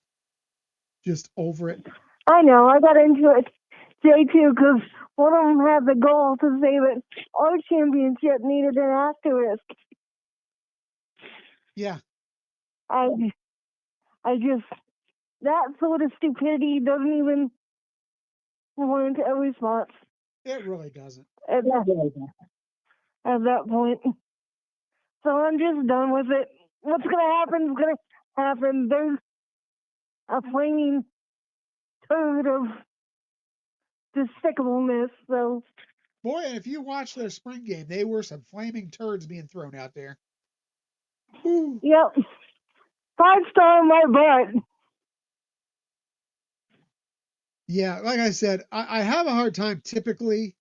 Just over it. I know. I got into it today, too, because one of them had the goal to say that our championship needed an asterisk. Yeah. I just, that sort of stupidity doesn't even warrant a response. It really doesn't. At that point. So I'm just done with it. What's going to happen is going to happen. There's a flaming turd of despicableness. So, boy, and if you watch their spring game, they were some flaming turds being thrown out there. Whew. Yep. 5-star in my butt. Yeah, like I said, I have a hard time typically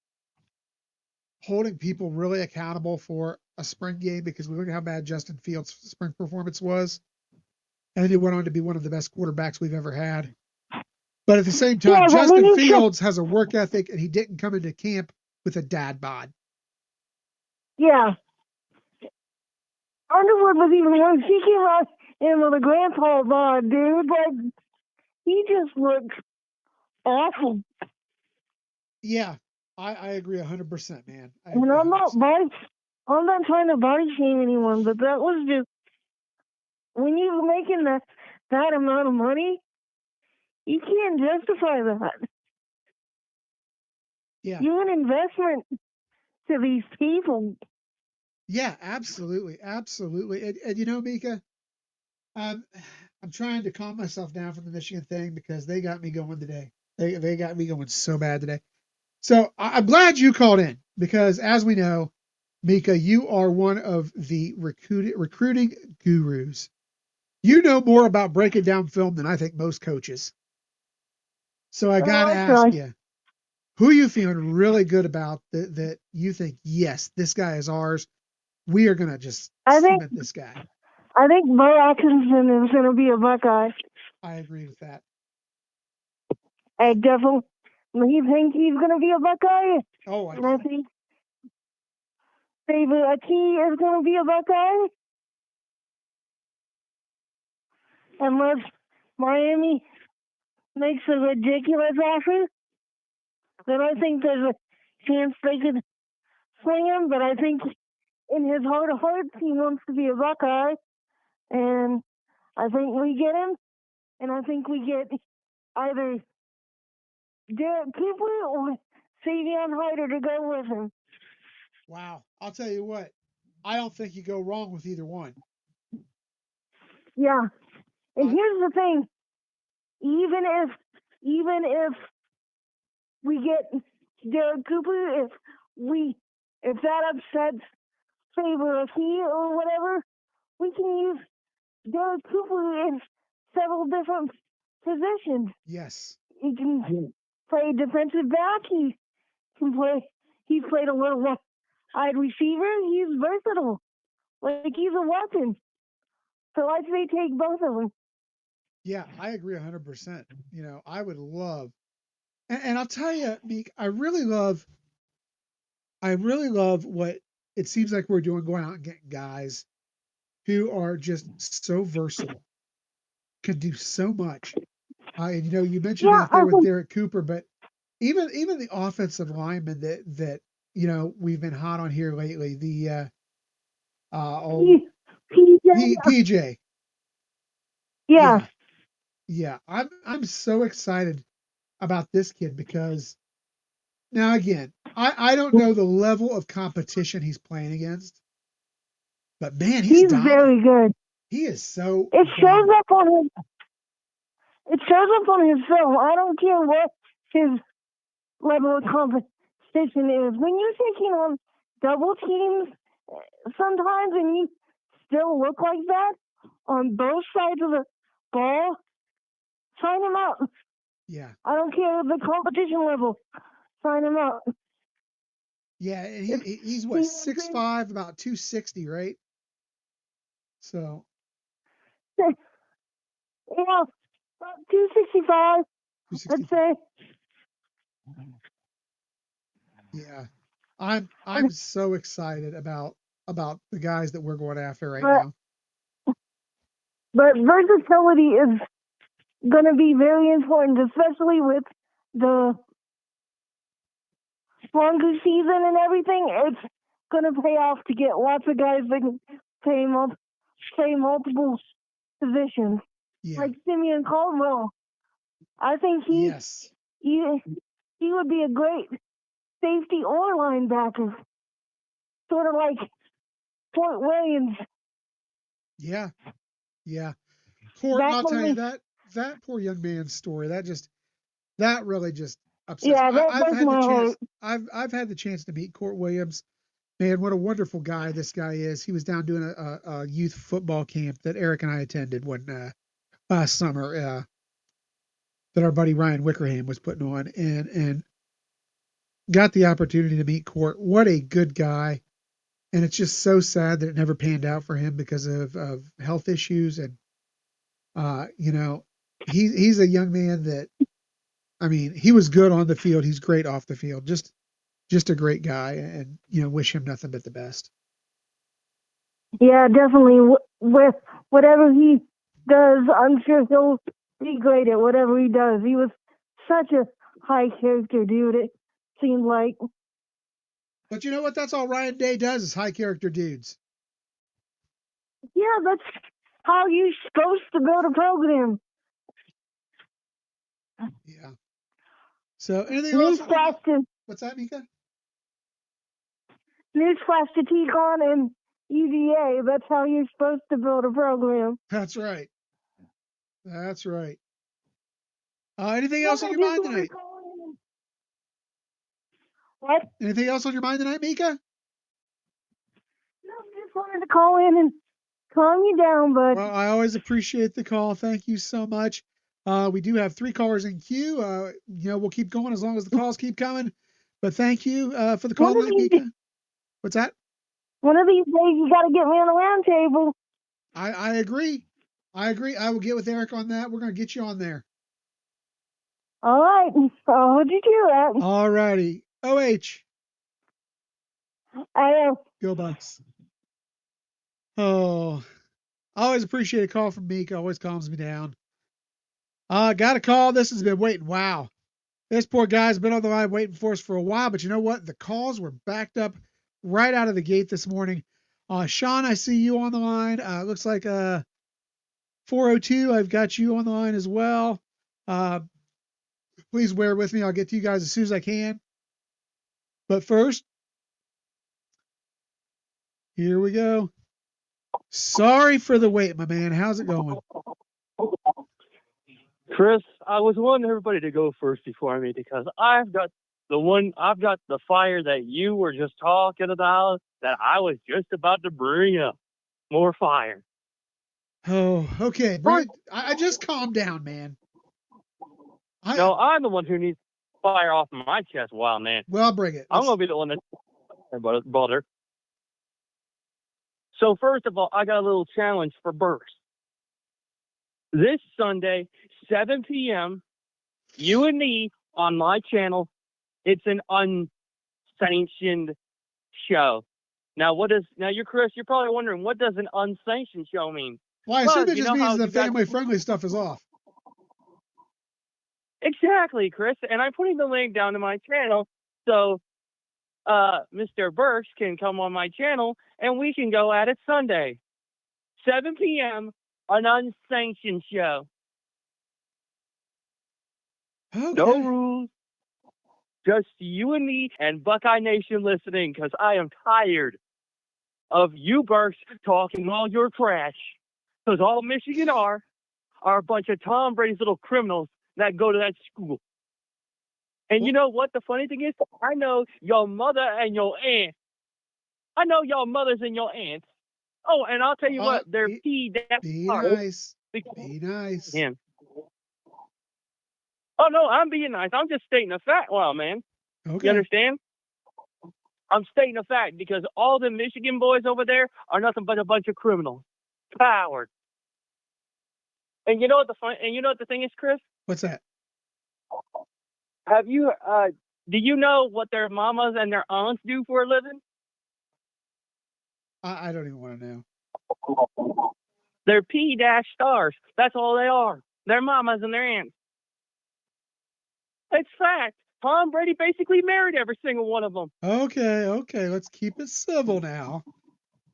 holding people really accountable for a spring game because we look at how bad Justin Fields' spring performance was. And he went on to be one of the best quarterbacks we've ever had. But at the same time, Justin Fields has a work ethic, and he didn't come into camp with a dad bod. Yeah. Underwood was even worse. He came out in with a grandpa bod, dude. Like, he just looked awful. Yeah, I agree 100%, man. I And agree I'm not 100%. I'm not trying to body shame anyone, but that was just when you're making that amount of money, you can't justify that. Yeah, You're an investment to these people. yeah, absolutely, absolutely. And you know, Mika, um, I'm trying to calm myself down from the Michigan thing because they got me going today. They got me going so bad today. So I'm glad you called in because, as we know, Mika, you are one of the recruiting gurus. You know more about breaking down film than I think most coaches. So I got to I ask try. you, who are you feeling really good about that you think, yes, this guy is ours. We are going to just I think cement this guy. Bo Atkinson is going to be a Buckeye. I agree with that. I definitely think he's going to be a Buckeye. Oh, And I think David Aki is going to be a Buckeye. Unless Miami makes a ridiculous offer, then I think there's a chance they could swing him. But I think in his heart of hearts, he wants to be a Buckeye. And I think we get him. And I think we get either Derek Cooper or Savion Hyder to go with him. wow. I'll tell you what, I don't think you go wrong with either one. Yeah. And here's the thing. Even if we get Derek Cooper, if that upsets Faber or whatever, we can use Derek Cooper in several different positions. Yes. He can play defensive back. He can play. He's played a little wide receiver. He's versatile. Like he's a weapon. So I say take both of them. Yeah, I agree 100%. You know, I would love, and I'll tell you, Meek, I really love what it seems like we're doing, going out and getting guys who are just so versatile, can do so much. And you know, you mentioned Yeah, out there with Derek Cooper, but even the offensive lineman that you know we've been hot on here lately, the PJ. Yeah. Yeah. I'm so excited about this kid because now again, I don't know the level of competition he's playing against, but man, he's dominant. Very good. He is so It shows dominant. up on his. It shows up on his film. I don't care what his level of competition is. When you're taking on double teams sometimes and you still look like that on both sides of the ball, sign him up. Yeah. I don't care the competition level. Sign him up. Yeah, and he's what 6'5", about 260, right? So Yeah, about 265. 260. I'd say. Yeah. I'm so excited about the guys that we're going after right now. But versatility is going to be very important, especially with the longer season and everything. It's going to pay off to get lots of guys that can play multiple positions. Yeah. Like Simeon Caldwell. I think he would be a great safety or linebacker. Sort of like Fort Williams. Yeah. Yeah. Court, I'll tell you that poor young man's story, that really just upsets. Yeah, that I've had my the chance. heart. I've had the chance to meet Court Williams. Man, what a wonderful guy this guy is. He was down doing a youth football camp that Eric and I attended last summer that our buddy Ryan Wickerham was putting on, and got the opportunity to meet Court. What a good guy. And it's just so sad that it never panned out for him because of health issues. And, you know, he's a young man that, I mean, he was good on the field. He's great off the field. Just a great guy, and, you know, wish him nothing but the best. Yeah, definitely. With whatever he does, I'm sure he'll be great at whatever he does. He was such a high character dude. seemed like. But you know what? That's all Ryan Day does is high character dudes. Yeah, that's how you're supposed to build a program. Yeah. So anything else? What's that, Mika? Newsflash to T-Con and EVA. That's how you're supposed to build a program. That's right. That's right. Anything else on your mind tonight? What? Anything else on your mind tonight, Mika? No, just wanted to call in and calm you down, but... Well, I always appreciate the call. Thank you so much. We do have 3 callers in queue. We'll keep going as long as the calls keep coming. But thank you for the call tonight, Mika. What's that? One of these days, you got to get me on the round table. I agree. I will get with Eric on that. We're going to get you on there. All right. I'll hold you to that. All righty. OH. I am. Go Bucks. Oh, I always appreciate a call from Mika. Always calms me down. Got a call. This has been waiting. Wow. This poor guy's been on the line waiting for us for a while, but you know what? The calls were backed up right out of the gate this morning. Sean, I see you on the line. Looks like 402. I've got you on the line as well. Please bear with me. I'll get to you guys as soon as I can. But first, here we go. Sorry for the wait, my man. How's it going? Chris, I was wanting everybody to go first before me because I've got the fire that you were just talking about that I was just about to bring up. More fire. Oh, okay. I just calmed down, man. No, I'm the one who needs fire off my chest, Wildman. Well, I'll bring it. I'm going to be the one that's butter. So first of all, I got a little challenge for Burks. This Sunday, 7 p.m., you and me on my channel. It's an unsanctioned show. Now, you're Chris, you're probably wondering, what does an unsanctioned show mean? Well, I assume it just means the family-friendly stuff is off. Exactly, Chris. And I'm putting the link down to my channel so Mr. Burks can come on my channel and we can go at it Sunday. 7 p.m., an unsanctioned show. Okay. No rules. Just you and me and Buckeye Nation listening because I am tired of you, Burks, talking all your trash. Because all Michigan are a bunch of Tom Brady's little criminals that go to that school. And you know what the funny thing is? I know your mother and your aunt. I know your mothers and your aunts. Oh, and I'll tell you what, they're Be nice. Be nice. Yeah. Oh, no, I'm being nice. I'm just stating a fact. Well, man. Okay. You understand? I'm stating a fact because all the Michigan boys over there are nothing but a bunch of criminals. Cowards. And you know what the thing is, Chris? What's that? Have you do you know what their mamas and their aunts do for a living? I don't even want to know. They're P-stars. That's all they are. Their mamas and their aunts. It's fact. Tom Brady basically married every single one of them. Okay. Let's keep it civil now.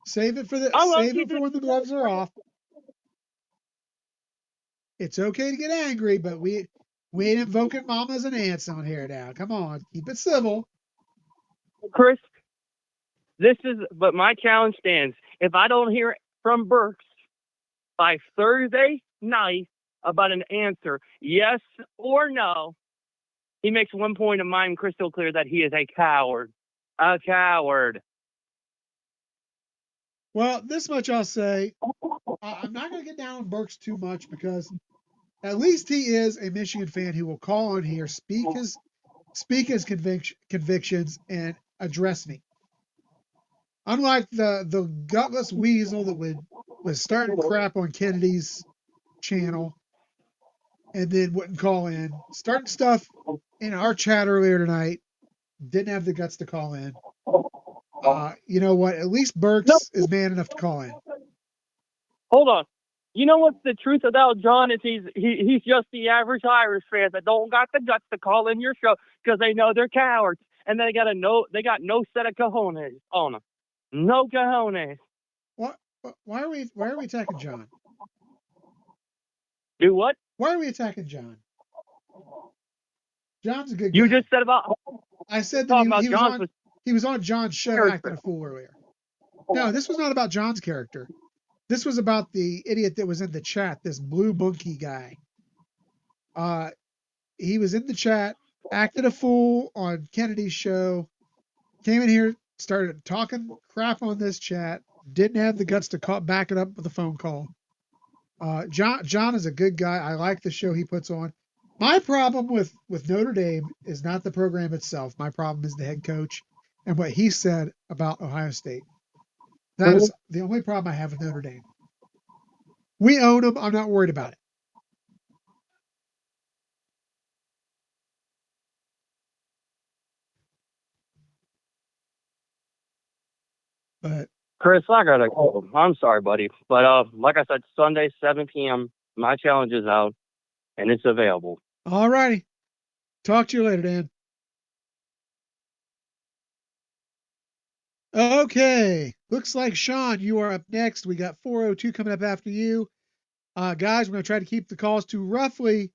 Save it for when the gloves are off. It's okay to get angry, but we ain't invoking mamas and aunts on here now. Come on, keep it civil. Chris, but my challenge stands. If I don't hear from Burks by Thursday night about an answer, yes or no, he makes 1 point of mine crystal clear that he is a coward. A coward. Well, this much I'll say. I'm not going to get down on Burks too much because at least he is a Michigan fan who will call on here, speak his convictions, and address me. Unlike the gutless weasel that was starting crap on Kennedy's channel and then wouldn't call in, starting stuff in our chat earlier tonight, didn't have the guts to call in. You know what? At least Burks is man enough to call in. Hold on. You know what's the truth about John is he's just the average Irish fan that don't got the guts to call in your show because they know they're cowards. and they got no set of cojones on them. No cojones. What? Why are we attacking John? Do what? Why are we attacking John? John's a good guy. You just said about. I said Talking that about he was on John's show character. acting a fool earlier. No, this was not about John's character. This was about the idiot that was in the chat, this blue monkey guy. He was in the chat, acted a fool on Kennedy's show, came in here, started talking crap on this chat, didn't have the guts to back it up with a phone call. John is a good guy. I like the show he puts on. My problem with Notre Dame is not the program itself. My problem is the head coach and what he said about Ohio State. That is the only problem I have with Notre Dame. We own them. I'm not worried about it. But Chris, I gotta go. I'm sorry, buddy, but like I said, Sunday 7 p.m. My challenge is out, and it's available. all righty. Talk to you later, Dan. Okay. Looks like Sean, you are up next. We got 402 coming up after you. Guys, we're going to try to keep the calls to roughly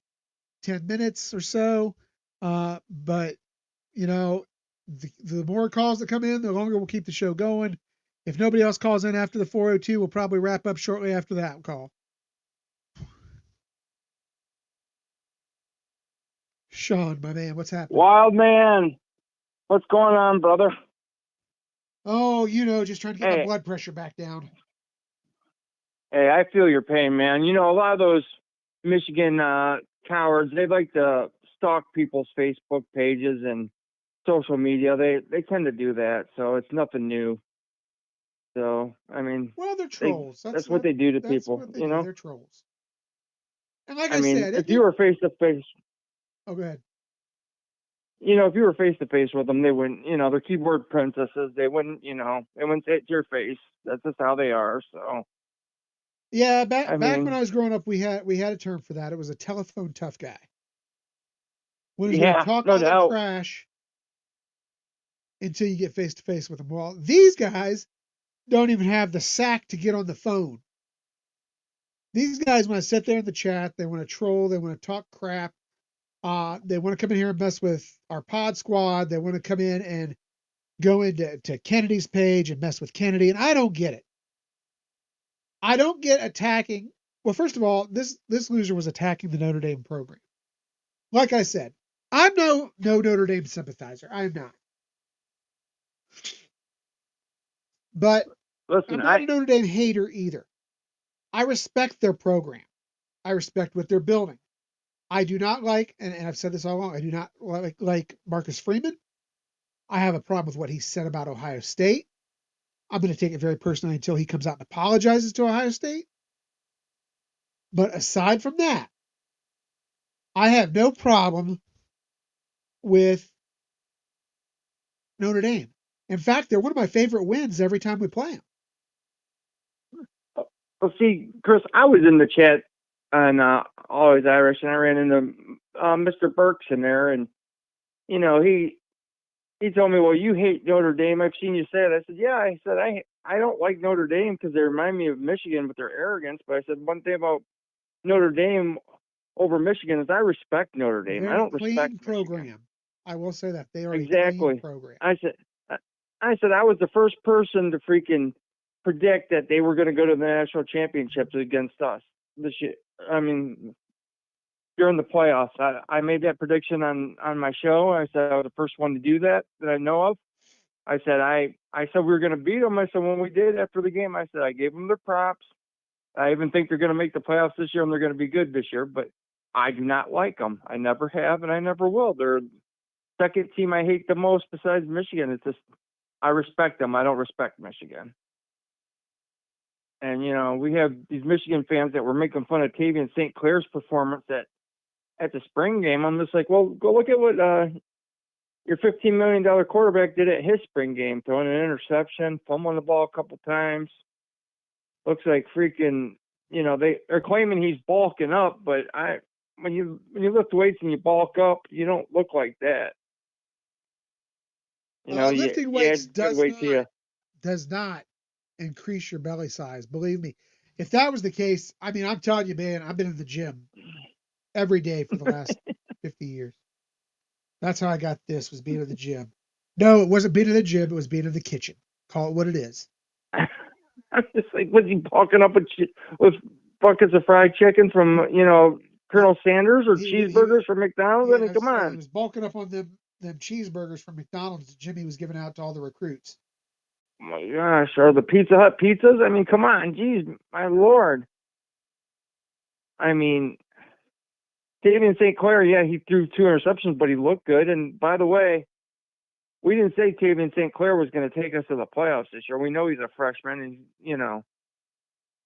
10 minutes or so. But, you know, the more calls that come in, the longer we'll keep the show going. If nobody else calls in after the 402, we'll probably wrap up shortly after that call. Sean, my man, what's happening? Wildman, what's going on, brother? Oh, you know, just trying to get my blood pressure back down. Hey, I feel your pain, man. You know, a lot of those Michigan cowards, they like to stalk people's Facebook pages and social media. They tend to do that, so it's nothing new. So, I mean, well, they're trolls. That's what they do to people, you know? They're trolls. And like I said, if you were face to face, oh, go ahead. You know, if you were face to face with them, they wouldn't, you know, they're keyboard princesses. They wouldn't, you know, they wouldn't say it to your face. That's just how they are. So, yeah, back when I was growing up, we had a term for that. It was a telephone tough guy. When they talk all the trash until you get face to face with them. Well, these guys don't even have the sack to get on the phone. These guys want to sit there in the chat. They want to troll. They want to talk crap. They want to come in here and mess with our pod squad. They want to come in and go into Kennedy's page and mess with Kennedy. And I don't get it. I don't get attacking. Well, first of all, this loser was attacking the Notre Dame program. Like I said, I'm no Notre Dame sympathizer. I'm not. But listen, I'm not a Notre Dame hater either. I respect their program. I respect what they're building. I do not like, and I've said this all along, I do not like Marcus Freeman. I have a problem with what he said about Ohio State. I'm going to take it very personally until he comes out and apologizes to Ohio State. But aside from that, I have no problem with Notre Dame. In fact, they're one of my favorite wins every time we play them. Well, see, Chris, I was in the chat on Always Irish, and I ran into Mr. Burks in there, and you know, he told me, well, you hate Notre Dame. I've seen you say it. I said, yeah. I said, I don't like Notre Dame because they remind me of Michigan with their arrogance. But I said, one thing about Notre Dame over Michigan is I respect Notre Dame. They're I don't respect Michigan program. I will say that they are exactly a clean program. I said I was the first person to freaking predict that they were going to go to the national championships against us this year. I mean, during the playoffs, I made that prediction on my show. I said I was the first one to do that I know of. I said we were going to beat them. I said when we did after the game, I said I gave them their props. I even think they're going to make the playoffs this year and they're going to be good this year. But I do not like them. I never have and I never will. They're the second team I hate the most besides Michigan. It's just I respect them. I don't respect Michigan. And, you know, we have these Michigan fans that were making fun of Tavian St. Clair's performance at the spring game. I'm just like, well, go look at what your $15 million quarterback did at his spring game, throwing an interception, fumbling the ball a couple times. Looks like freaking, you know, they're claiming he's bulking up, but when you lift weights and you bulk up, you don't look like that. Lifting weights does not increase your belly size. Believe me, if that was the case, I mean, I'm telling you, man, I've been in the gym every day for the last 50 years. That's how I got this, was being in the gym. No, it wasn't being in the gym. It was being in the kitchen. Call it what it is. I'm just like, was he bulking up with buckets of fried chicken from, Colonel Sanders or cheeseburgers from McDonald's? I mean, come on. He was bulking up on them cheeseburgers from McDonald's that Jimmy was giving out to all the recruits. Oh my gosh, or the Pizza Hut pizzas? I mean, come on, geez, my Lord. I mean, Tavian St. Clair, yeah, he threw 2 interceptions, but he looked good. And by the way, we didn't say Tavian St. Clair was going to take us to the playoffs this year. We know he's a freshman, and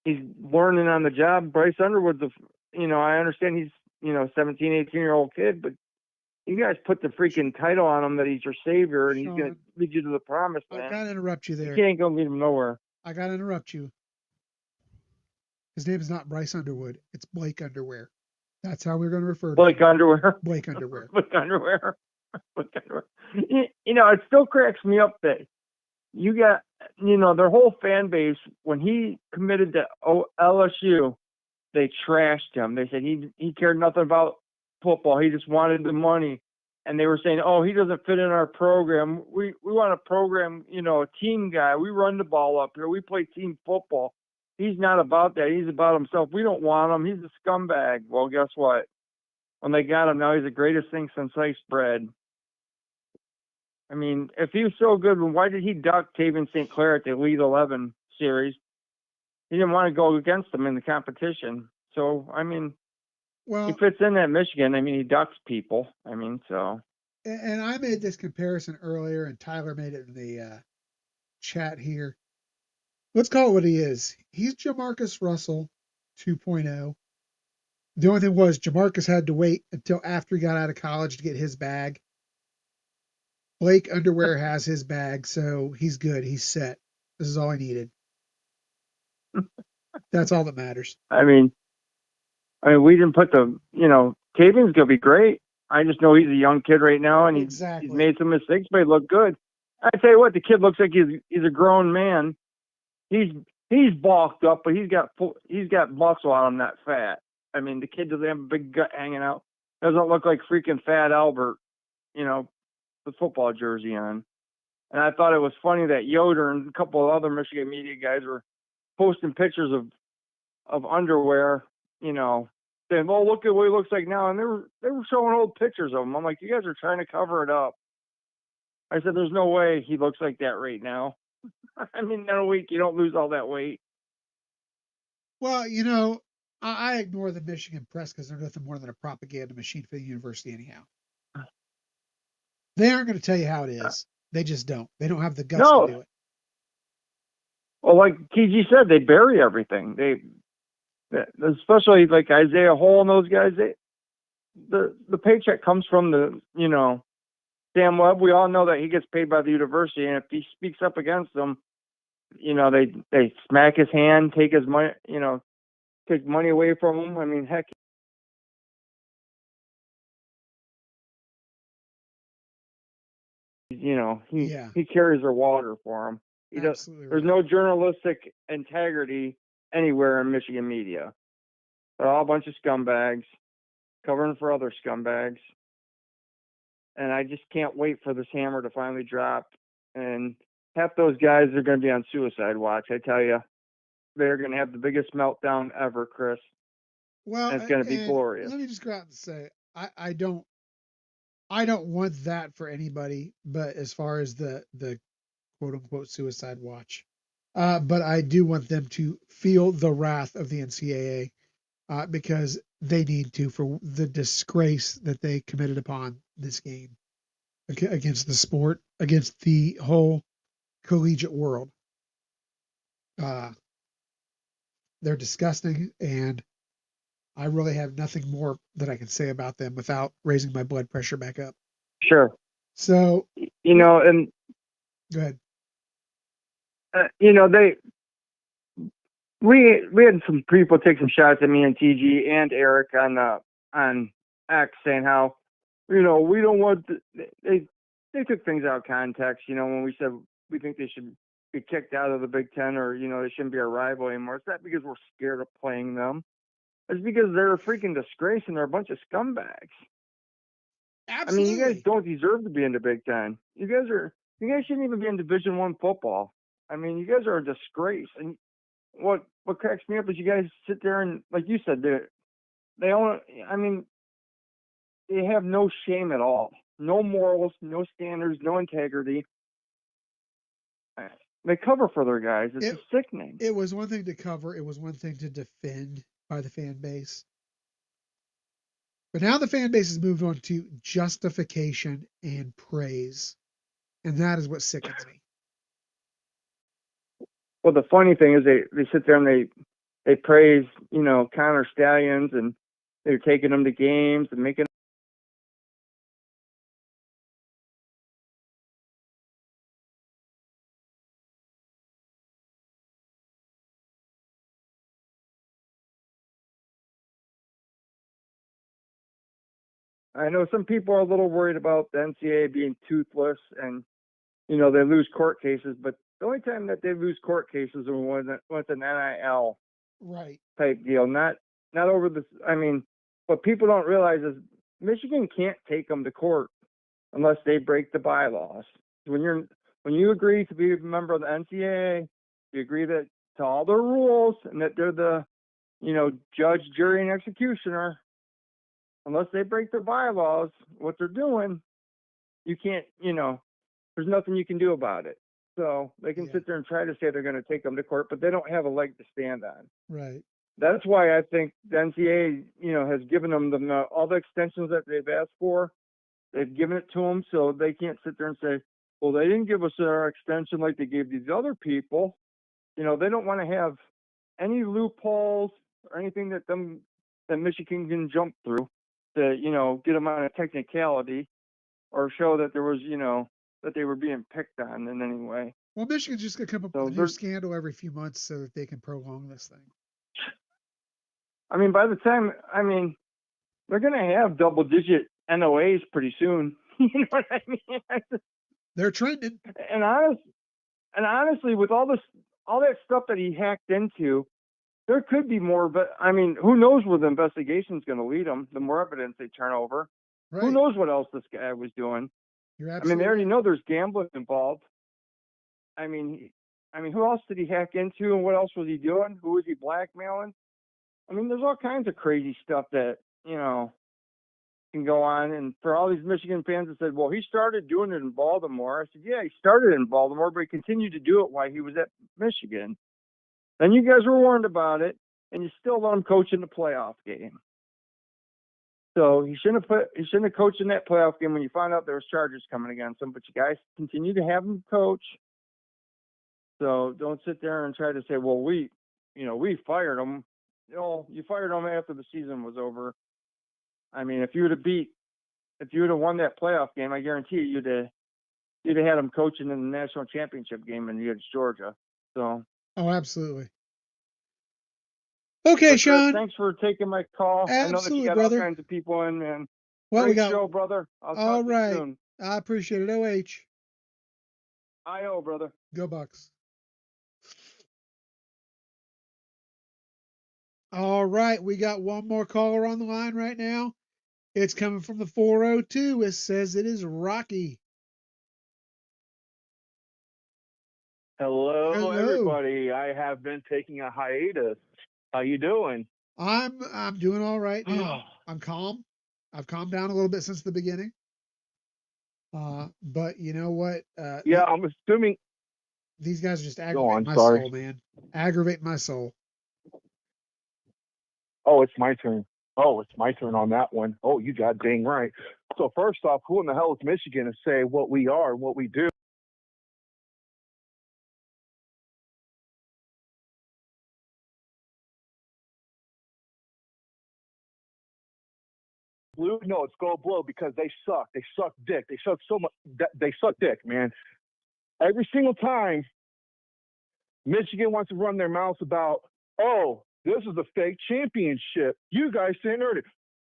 he's learning on the job. Bryce Underwood's I understand he's 17, 18-year-old kid, but you guys put the freaking title on him that he's your savior and he's going to lead you to the promised land. I got to interrupt you there. You ain't going to lead him nowhere. I got to interrupt you. His name is not Bryce Underwood. It's Blake Underwear. That's how we're going to refer to Blake him. Underwear. Blake Underwear. Blake Underwear. Blake Underwear. It still cracks me up that you got, their whole fan base, when he committed to LSU, they trashed him. They said he cared nothing about football. He just wanted the money. And they were saying, oh, he doesn't fit in our program. We want a program, a team guy. We run the ball up here. We play team football. He's not about that. He's about himself. We don't want him. He's a scumbag. Well, guess what? When they got him, now he's the greatest thing since sliced bread. I mean, if he was so good, why did he duck Tavian St. Clair at the Elite 11 series? He didn't want to go against him in the competition. So, I mean, he fits in at Michigan. I mean, he ducks people. I mean, so. And I made this comparison earlier, and Tyler made it in the chat here. Let's call it what he is. He's Jamarcus Russell 2.0. The only thing was Jamarcus had to wait until after he got out of college to get his bag. Blake Underwear has his bag, so he's good. He's set. This is all I needed. That's all that matters. I mean, we didn't put Tavian's going to be great. I just know he's a young kid right now, and he's made some mistakes, but he looked good. I tell you what, the kid looks like he's a grown man. He's bulked up, but he's got muscle on him, not fat. I mean, the kid doesn't have a big gut hanging out. Doesn't look like freaking Fat Albert, the football jersey on. And I thought it was funny that Yoder and a couple of other Michigan media guys were posting pictures of underwear, saying, "Oh, look at what he looks like now," and they were showing old pictures of him. I'm like, you guys are trying to cover it up. I said, there's no way he looks like that right now. I mean, in a week you don't lose all that weight. Well, I ignore the Michigan press because they're nothing more than a propaganda machine for the university anyhow. They aren't going to tell you how it is. They just don't. They don't have the guts to do it. Well, like TG said, they bury everything. Especially like Isaiah Hole and those guys. The paycheck comes from Sam Webb. We all know that he gets paid by the university, and if he speaks up against them, they smack his hand, take his money, take money away from him. I mean, heck. He carries their water for him. There's no journalistic integrity anywhere in Michigan media. They're all a bunch of scumbags covering for other scumbags. And I just can't wait for this hammer to finally drop. And half those guys are going to be on suicide watch. I tell you, they're going to have the biggest meltdown ever, Chris. Well, and it's going to be glorious. Let me just go out and say, I don't want that for anybody, but as far as the quote unquote suicide watch, but I do want them to feel the wrath of the NCAA because they need to, for the disgrace that they committed upon this game against the sport, against the whole collegiate world. They're disgusting, and I really have nothing more that I can say about them without raising my blood pressure back up. Sure. So, and go ahead. We had some people take some shots at me and TG and Eric on X saying how, we don't want they took things out of context. When we said we think they should be kicked out of the Big Ten, or they shouldn't be our rival anymore. It's not because we're scared of playing them. It's because they're a freaking disgrace and they're a bunch of scumbags. Absolutely. I mean, you guys don't deserve to be in the Big Ten. You guys shouldn't even be in Division I football. I mean, you guys are a disgrace. And what cracks me up is you guys sit there and, like you said, they have no shame at all. No morals, no standards, no integrity. They cover for their guys. It's sickening. It was one thing to cover. It was one thing to defend by the fan base. But now the fan base has moved on to justification and praise. And that is what sickens me. Well, the funny thing is they sit there and they praise, Connor Stallions, and they're taking them to games and making. I know some people are a little worried about the NCAA being toothless and, they lose court cases, but the only time that they lose court cases is when it's an NIL type deal, not over this. I mean, what people don't realize is Michigan can't take them to court unless they break the bylaws. When you agree to be a member of the NCAA, you agree to all their rules and that they're the, judge, jury, and executioner. Unless they break their bylaws, what they're doing, you can't, there's nothing you can do about it. So they can sit there and try to say they're going to take them to court, but they don't have a leg to stand on. Right. That's why I think the NCAA, has given them all the extensions that they've asked for. They've given it to them, so they can't sit there and say, well, they didn't give us our extension like they gave these other people. They don't want to have any loopholes or anything that Michigan can jump through to, get them on a technicality or show that there was, that they were being picked on in any way. Well, Michigan's just going to come up with a new scandal every few months so that they can prolong this thing. I mean, by the time, they're going to have double-digit NOAs pretty soon. You know what I mean? They're trending. And honestly, with all that stuff that he hacked into, there could be more. But who knows where the investigation's going to lead them? The more evidence they turn over, who knows what else this guy was doing? You're absolutely they already know there's gambling involved. Who else did he hack into, and what else was he doing? Who was he blackmailing? There's all kinds of crazy stuff that, can go on. And for all these Michigan fans that said, well, he started doing it in Baltimore. I said, yeah, he started in Baltimore, but he continued to do it while he was at Michigan. Then you guys were warned about it, and you still let him coach in the playoff game. So he shouldn't have coached in that playoff game when you found out there was charges coming against him. But you guys continue to have him coach. So don't sit there and try to say, well, we fired him. You fired him after the season was over. If you would have won that playoff game, I guarantee you'd have had him coaching in the national championship game against Georgia. So. Oh, absolutely. Okay, Sean. Thanks for taking my call. Absolutely, I know that you got brother. all kinds of people in, man. Well, Great show, brother. I'll talk to you soon. I appreciate it. OH. I.O., brother. Go Bucks. All right, we got one more caller on the line right now. It's coming from the 402. It says it is Rocky. Hello, everybody. I have been taking a hiatus. How you doing? I'm doing all right now. I'm calm. I've calmed down a little bit since the beginning. But you know what? Yeah, I'm assuming these guys are just aggravating my soul, man. Aggravate my soul. Oh, it's my turn. Oh, it's my turn on that one. Oh, you got dang right. So first off, who in the hell is Michigan to say what we are and what we do? Blue? No, it's gold blue because they suck. They suck dick. They suck so much. They suck dick, man. Every single time Michigan wants to run their mouths about, oh, this is a fake championship. You guys didn't earn it.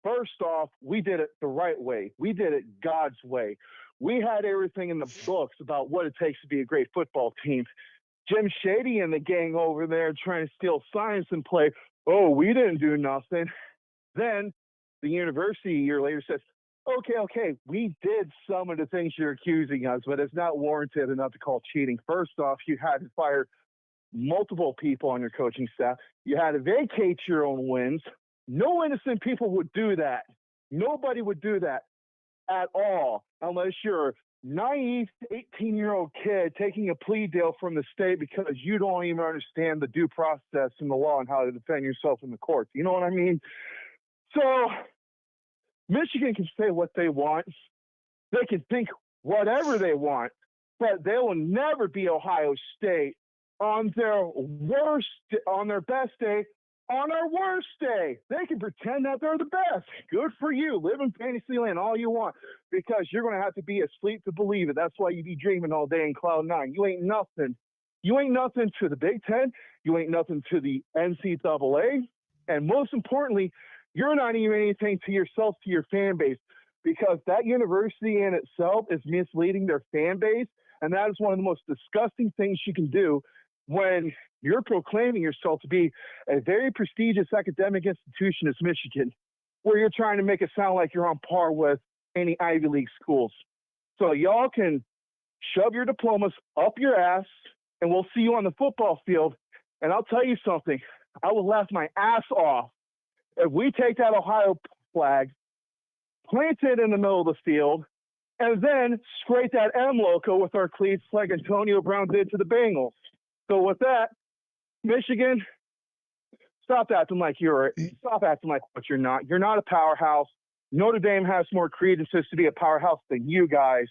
First off, we did it the right way. We did it God's way. We had everything in the books about what it takes to be a great football team. Jim Shady and the gang over there trying to steal science and play, oh, we didn't do nothing. Then the university a year later says, okay, we did some of the things you're accusing us, but it's not warranted enough to call cheating. First off, you had to fire multiple people on your coaching staff. You had to vacate your own wins. No innocent people would do that. Nobody would do that at all unless you're a naive 18-year-old kid taking a plea deal from the state because you don't even understand the due process and the law and how to defend yourself in the courts. You know what I mean? So Michigan can say what they want. They can think whatever they want, but they will never be Ohio State on their best day. On our worst day, they can pretend that they're the best. Good for you. Live in fantasy land all you want, because you're going to have to be asleep to believe it. That's why you be dreaming all day in cloud nine. You ain't nothing. You ain't nothing to the Big Ten. You ain't nothing to the NCAA. And most importantly, you're not even anything to yourself, to your fan base, because that university in itself is misleading their fan base. And that is one of the most disgusting things you can do when you're proclaiming yourself to be a very prestigious academic institution as Michigan, where you're trying to make it sound like you're on par with any Ivy League schools. So y'all can shove your diplomas up your ass, and we'll see you on the football field. And I'll tell you something, I will laugh my ass off if we take that Ohio flag, plant it in the middle of the field, and then scrape that M logo with our cleats like Antonio Brown did to the Bengals. So with that, Michigan, stop acting like what you're not. You're not a powerhouse. Notre Dame has more credences to be a powerhouse than you guys.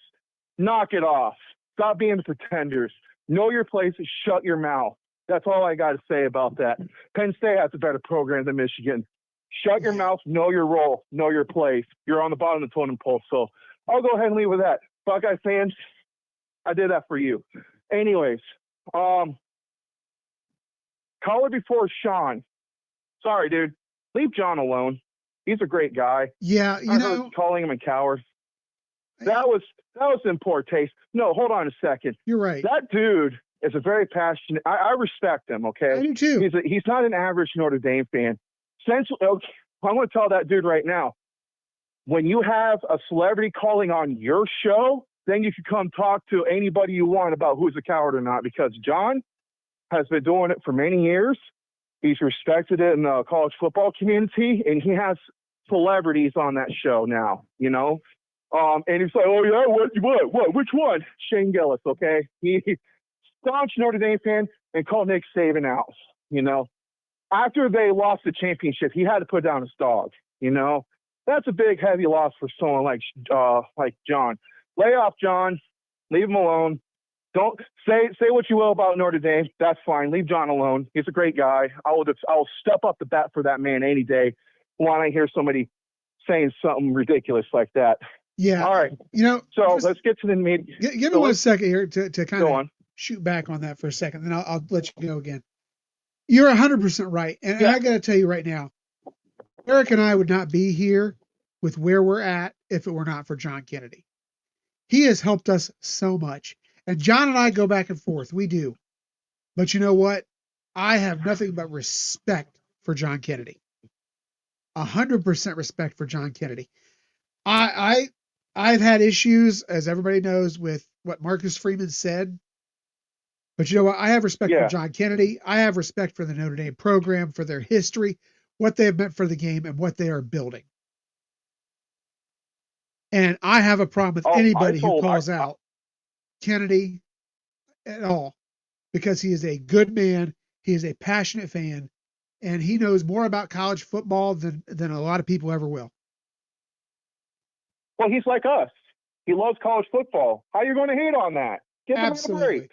Knock it off. Stop being the pretenders. Know your place and shut your mouth. That's all I got to say about that. Penn State has a better program than Michigan. Shut your mouth, know your role, know your place. You're on the bottom of the totem pole. So I'll go ahead and leave with that. Buckeye fans, I did that for you. Anyways, caller before Sean. Sorry, dude. Leave John alone. He's a great guy. Yeah, I heard calling him a coward. That was in poor taste. No, hold on a second. You're right. That dude is a very passionate. I respect him. Okay, I do too. He's not an average Notre Dame fan. I'm going to tell that dude right now. When you have a celebrity calling on your show, then you can come talk to anybody you want about who's a coward or not. Because John has been doing it for many years. He's respected it in the college football community, and he has celebrities on that show now, you know? And he's like, oh, yeah, what? Which one? Shane Gillis, okay? He staunch Notre Dame fan and called Nick Saban out, you know? After they lost the championship, he had to put down his dog, you know? That's a big, heavy loss for someone like John. Lay off John. Leave him alone. Don't say what you will about Notre Dame. That's fine. Leave John alone. He's a great guy. I will step up the bat for that man any day when I hear somebody saying something ridiculous like that. Yeah. All right. You know, so let's get to the meeting. Give me 1 second here to kind of shoot back on that for a second. Then I'll let you go again. You're 100% right. And I got to tell you right now, Eric and I would not be here with where we're at if it were not for John Kennedy. He has helped us so much. And John and I go back and forth. We do. But you know what? I have nothing but respect for John Kennedy. 100% respect for John Kennedy. I've had issues, as everybody knows, with what Marcus Freeman said. But you know what? I have respect for John Kennedy. I have respect for the Notre Dame program, for their history, what they have meant for the game, and what they are building. And I have a problem with anybody who calls out Kennedy at all, because he is a good man. He is a passionate fan, and he knows more about college football than a lot of people ever will. Well, he's like us. He loves college football. How are you going to hate on that? Give him a break.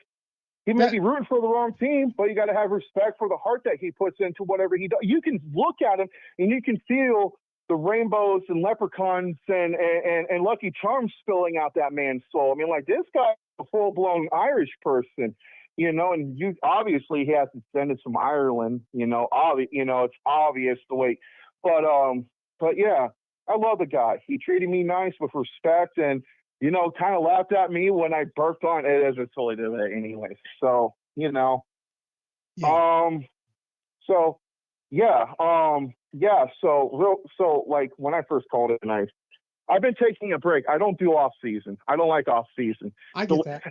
He may be rooting for the wrong team, but you got to have respect for the heart that he puts into whatever he does. You can look at him and you can feel the rainbows and leprechauns and Lucky Charms spilling out that man's soul. I mean, like, this guy's a full-blown Irish person, you know, and obviously he has descendants from Ireland, you know, it's obvious the way, but yeah, I love the guy. He treated me nice with respect, and kind of laughed at me when I burped on it, as it's totally did it anyways. So, Yeah. So like when I first called it tonight, I've been taking a break. I don't do off season. I don't like off season. I get that.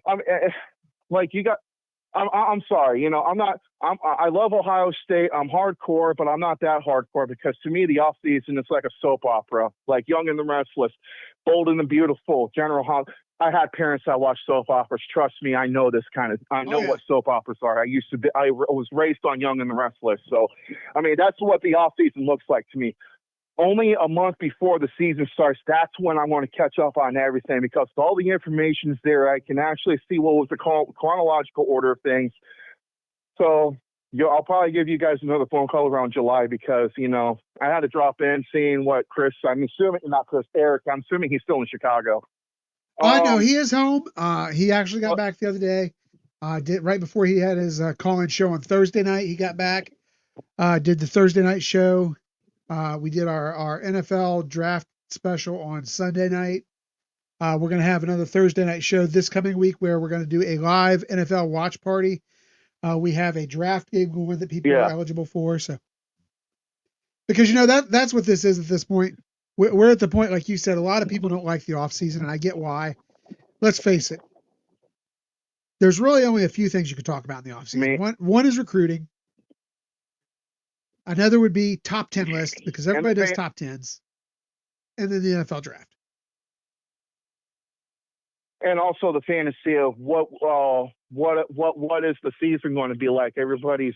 I'm sorry. I love Ohio State. I'm hardcore, but I'm not that hardcore because to me, the off season is like a soap opera, like Young and the Restless, Bold and the Beautiful, General Hospital. I had parents that watched soap operas. Trust me, I know what soap operas are. I was raised on Young and the Restless. So, I mean, that's what the off season looks like to me. Only a month before the season starts, that's when I want to catch up on everything because all the information is there. I can actually see what was the chronological order of things. So, I'll probably give you guys another phone call around July because, I had to drop in seeing what Eric, I'm assuming he's still in Chicago. I know he is home. He actually got back the other day. Did right before he had his call-in show on Thursday night. He got back. Did the Thursday night show. We did our NFL draft special on Sunday night. We're going to have another Thursday night show this coming week where we're going to do a live NFL watch party. We have a draft game going that people are eligible for. So, because that's what this is at this point. We're at the point, like you said, a lot of people don't like the off season, and I get why. Let's face it. There's really only a few things you could talk about in the off season. One is recruiting. Another would be top 10 lists because everybody does top 10s, and then the NFL draft. And also the fantasy of what is the season going to be like? Everybody's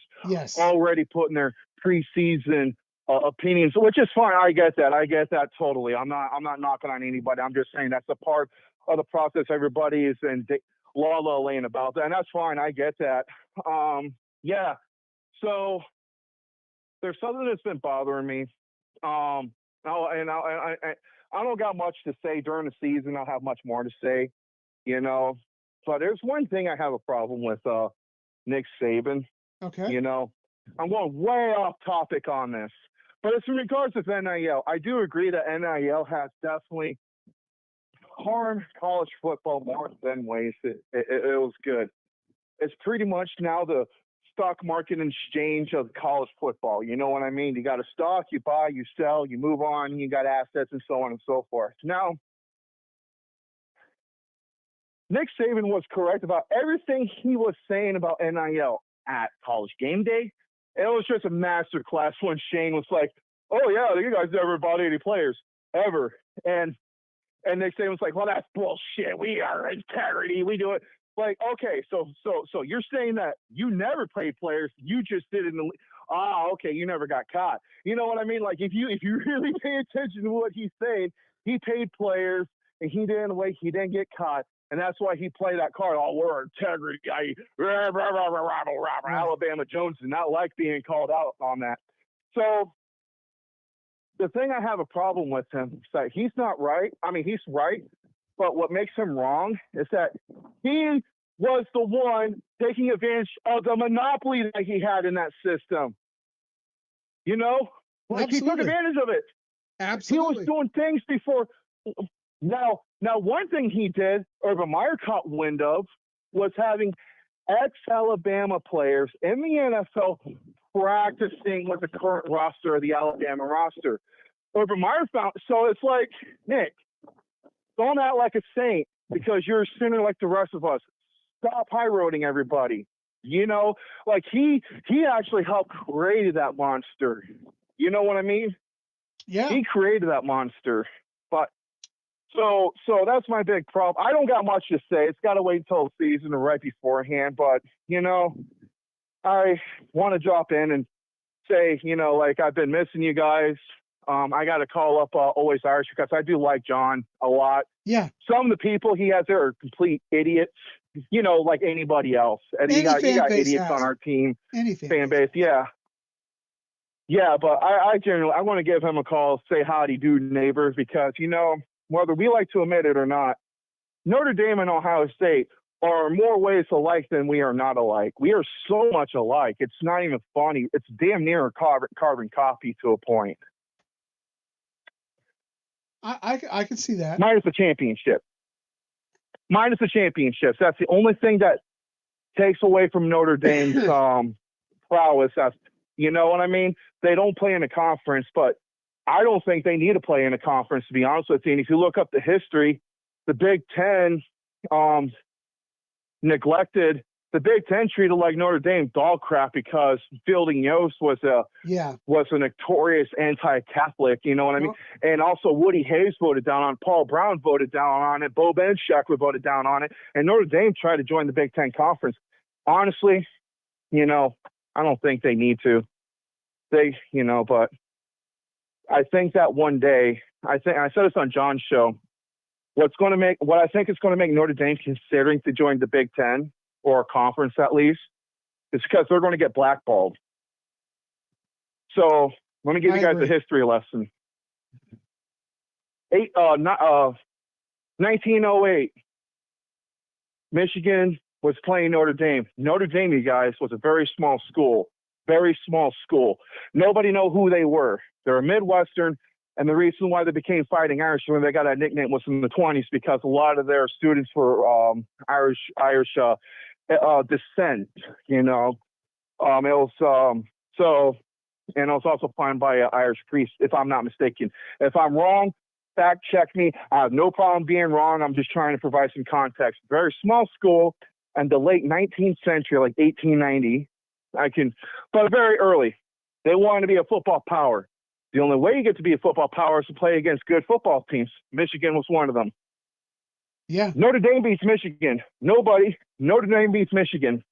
already putting their preseason opinions, which is fine. I get that totally. I'm not knocking on anybody. I'm just saying that's a part of the process. Everybody is in la land about that, and that's fine. I get that. So there's something that's been bothering me. I don't got much to say during the season. I'll have much more to say, But there's one thing I have a problem with Nick Saban. Okay. I'm going way off topic on this. But it's in regards to NIL. I do agree that NIL has definitely harmed college football more than ways it was good. It's pretty much now the stock market exchange of college football. You know what I mean? You got a stock, you buy, you sell, you move on, you got assets and so on and so forth. Now, Nick Saban was correct about everything he was saying about NIL at College Game Day. It was just a master class when Shane was like, "Oh yeah, you guys never bought any players ever," and Nick Saban was like, "Well, that's bullshit. We are integrity. We do it." Like, okay, so you're saying that you never paid players, you just did it in the okay, you never got caught. You know what I mean? Like if you really pay attention to what he's saying, he paid players and he didn't get caught. And that's why he played that card. Oh, we're integrity. Alabama Jones did not like being called out on that. So the thing I have a problem with him is that he's not right. I mean, he's right. But what makes him wrong is that he was the one taking advantage of the monopoly that he had in that system. He took advantage of it. Absolutely. He was doing things before. Now, one thing he did, Urban Meyer caught wind of, was having ex-Alabama players in the NFL practicing with the current roster of the Alabama roster. Urban Meyer found, so it's like, Nick, don't act like a saint because you're a sinner like the rest of us. Stop high-roading everybody. Like he actually helped create that monster. You know what I mean? Yeah. He created that monster. But so that's my big problem. I don't got much to say. It's got to wait until the season or right beforehand. But, I want to drop in and say, like I've been missing you guys. I got to call up Always Irish because I do like John a lot. Yeah. Some of the people he has there are complete idiots, like anybody else. And you got idiots on our team. Any fan base. Yeah. Yeah, but I generally, I want to give him a call, say howdy do neighbors, because, whether we like to admit it or not, Notre Dame and Ohio State are more ways alike than we are not alike. We are so much alike. It's not even funny. It's damn near a carbon copy to a point. I can see that. Minus the championship. minus the championships. That's the only thing that takes away from Notre Dame's prowess. You know what I mean? They don't play in a conference, but I don't think they need to play in a conference, to be honest with you. And if you look up the history, the Big Ten neglected. The Big Ten treated like Notre Dame dog crap because Fielding Yost was a notorious anti-Catholic, you know what I mean? And also Woody Hayes voted down on it. Paul Brown voted down on it. Bo Benchak voted down on it. And Notre Dame tried to join the Big Ten Conference. Honestly, you know, I don't think they need to. But I think that one day, I said this on John's show, what I think is going to make Notre Dame considering to join the Big Ten, or a conference at least, is because they're going to get blackballed. So let me give you guys a history lesson. 1908, Michigan was playing Notre Dame. Notre Dame, you guys, was a very small school. Very small school. Nobody know who they were. They're a Midwestern, and the reason why they became Fighting Irish when they got that nickname was in the 20s because a lot of their students were Irish descent. You know, and it was also found by an Irish priest, if I'm not mistaken. If I'm wrong, fact check me. I have no problem being wrong. I'm just trying to provide some context. Very small school, and the late 19th century, like 1890. But very early, they wanted to be a football power. The only way you get to be a football power is to play against good football teams. Michigan was one of them. Yeah. Notre Dame beats Michigan. Notre Dame beats Michigan.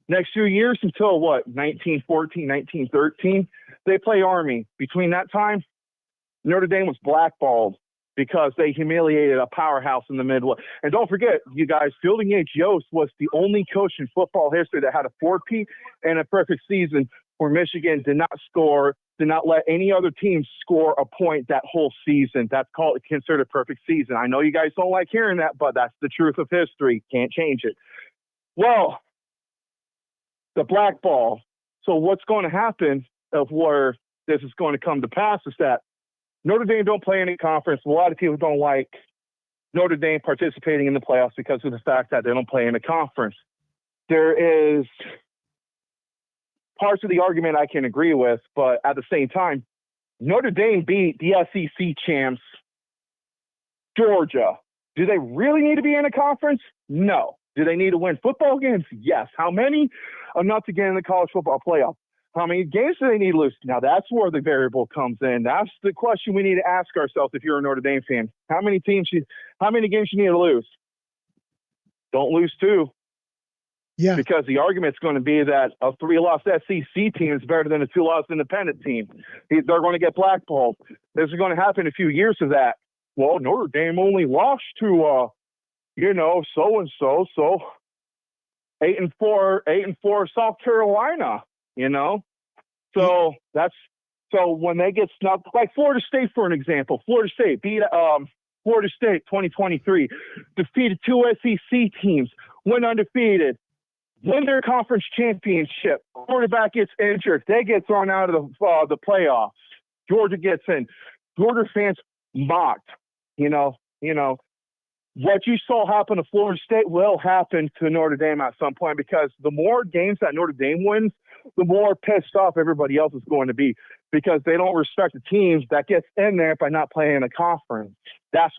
Next few years until 1914, 1913, they play Army. Between that time, Notre Dame was blackballed because they humiliated a powerhouse in the Midwest. And don't forget, you guys, Fielding H. Yost was the only coach in football history that had a 4-peat and a perfect season where Michigan did not let any other team score a point that whole season. That's considered a perfect season. I know you guys don't like hearing that, but that's the truth of history. Can't change it. Well, the black ball. So what's going to happen of where this is going to come to pass is that Notre Dame don't play any conference. A lot of people don't like Notre Dame participating in the playoffs because of the fact that they don't play in a conference. There is parts of the argument I can agree with, but at the same time, Notre Dame beat the SEC champs, Georgia. Do they really need to be in a conference? No. Do they need to win football games? Yes. How many? Enough to get in the college football playoff. How many games do they need to lose? Now, that's where the variable comes in. That's the question we need to ask ourselves if you're a Notre Dame fan. How many games you need to lose? Don't lose 2. Yeah. Because the argument's going to be that a 3-loss SEC team is better than a 2-loss independent team. They're going to get blackballed. This is going to happen in a few years of that. Well, Notre Dame only lost to, so-and-so. So 8-4 South Carolina, you know? So so when they get snubbed, like Florida State, for an example, Florida State beat Florida State 2023, defeated 2 SEC teams, went undefeated, win their conference championship. Quarterback gets injured. They get thrown out of the playoffs. Georgia gets in. Georgia fans mocked. You know, what you saw happen to Florida State will happen to Notre Dame at some point because the more games that Notre Dame wins, the more pissed off everybody else is going to be because they don't respect the teams that gets in there by not playing in a conference. That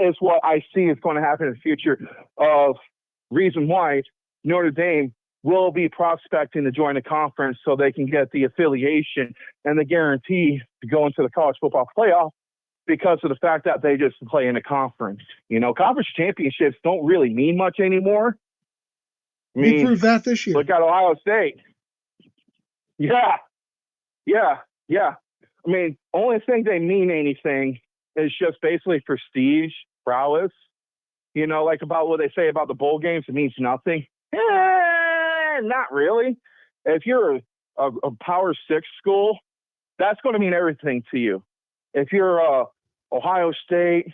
is what I see is going to happen in the future of reason why Notre Dame will be prospecting to join a conference so they can get the affiliation and the guarantee to go into the college football playoff because of the fact that they just play in a conference. You know, conference championships don't really mean much anymore. We proved that this year. Look at Ohio State. Yeah. I mean, only thing they mean anything is just basically prestige, prowess. You know, like about what they say about the bowl games, it means nothing. Not really. If you're a Power 6 school, that's going to mean everything to you. If you're Ohio State,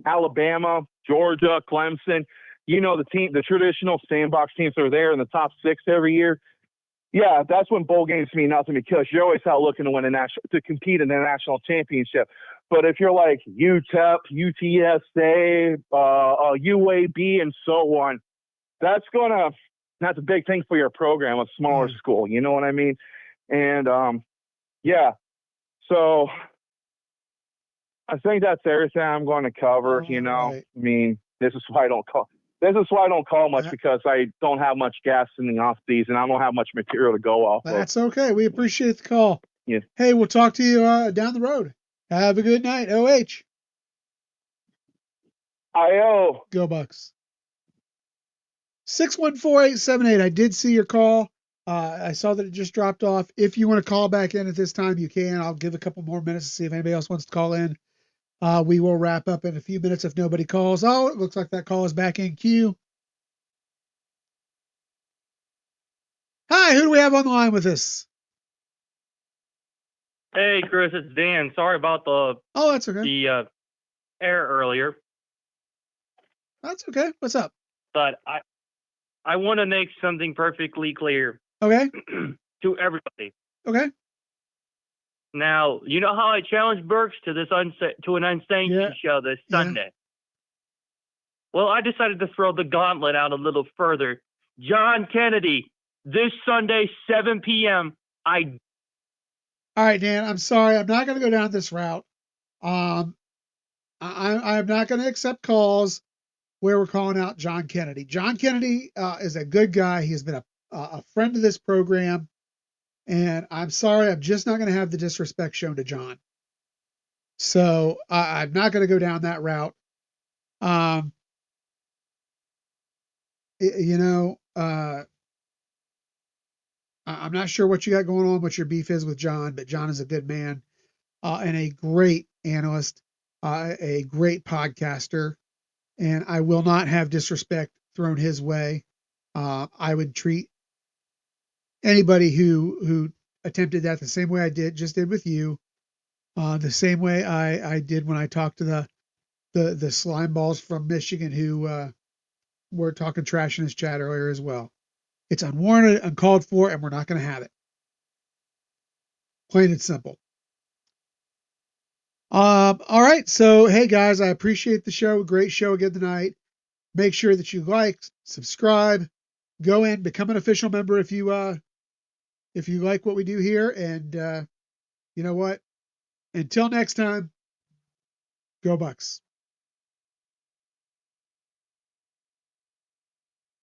Alabama, Georgia, Clemson, you know the traditional sandbox teams are there in the top 6 every year. Yeah, that's when bowl games mean nothing because you're always out looking to win to compete in the national championship. But if you're like UTEP, UTSA, UAB, and so on, that's a big thing for your program, a smaller school. You know what I mean? And yeah, so I think that's everything I'm going to cover. You know, right. I mean, this is why I don't call much, because I don't have much gas in the off season. I don't have much material to go off of. That's okay. We appreciate the call. Yeah. Hey, we'll talk to you down the road. Have a good night, OH. IO. Go Bucks. 614-878. I did see your call. I saw that it just dropped off. If you want to call back in at this time, you can. I'll give a couple more minutes to see if anybody else wants to call in. We will wrap up in a few minutes if nobody calls. Oh, it looks like that call is back in queue. Hi, who do we have on the line with us? Hey, Chris, it's Dan. Sorry about that's okay. the error earlier. That's okay. What's up? But I want to make something perfectly clear. Okay. To everybody. Okay. Now, you know how I challenged Burks to an unsanctioned show this Sunday? Well, I decided to throw the gauntlet out a little further. John Kennedy, this Sunday, 7 p.m. All right, Dan, I'm sorry. I'm not going to go down this route. I'm not going to accept calls where we're calling out John Kennedy. John Kennedy is a good guy. He has been a friend of this program. And I'm sorry, I'm just not going to have the disrespect shown to John. So I'm not going to go down that route. I'm not sure what you got going on, what your beef is with John, but John is a good man and a great analyst, a great podcaster. And I will not have disrespect thrown his way. I would treat anybody who attempted that the same way I just did with you, the same way I did when I talked to the slime balls from Michigan who were talking trash in his chat earlier as well. It's unwarranted, uncalled for, and we're not going to have it. Plain and simple. All right. So, hey guys, I appreciate the show. Great show again tonight. Make sure that you like, subscribe, go in, become an official member if you like what we do here. And you know what? Until next time, go Bucks.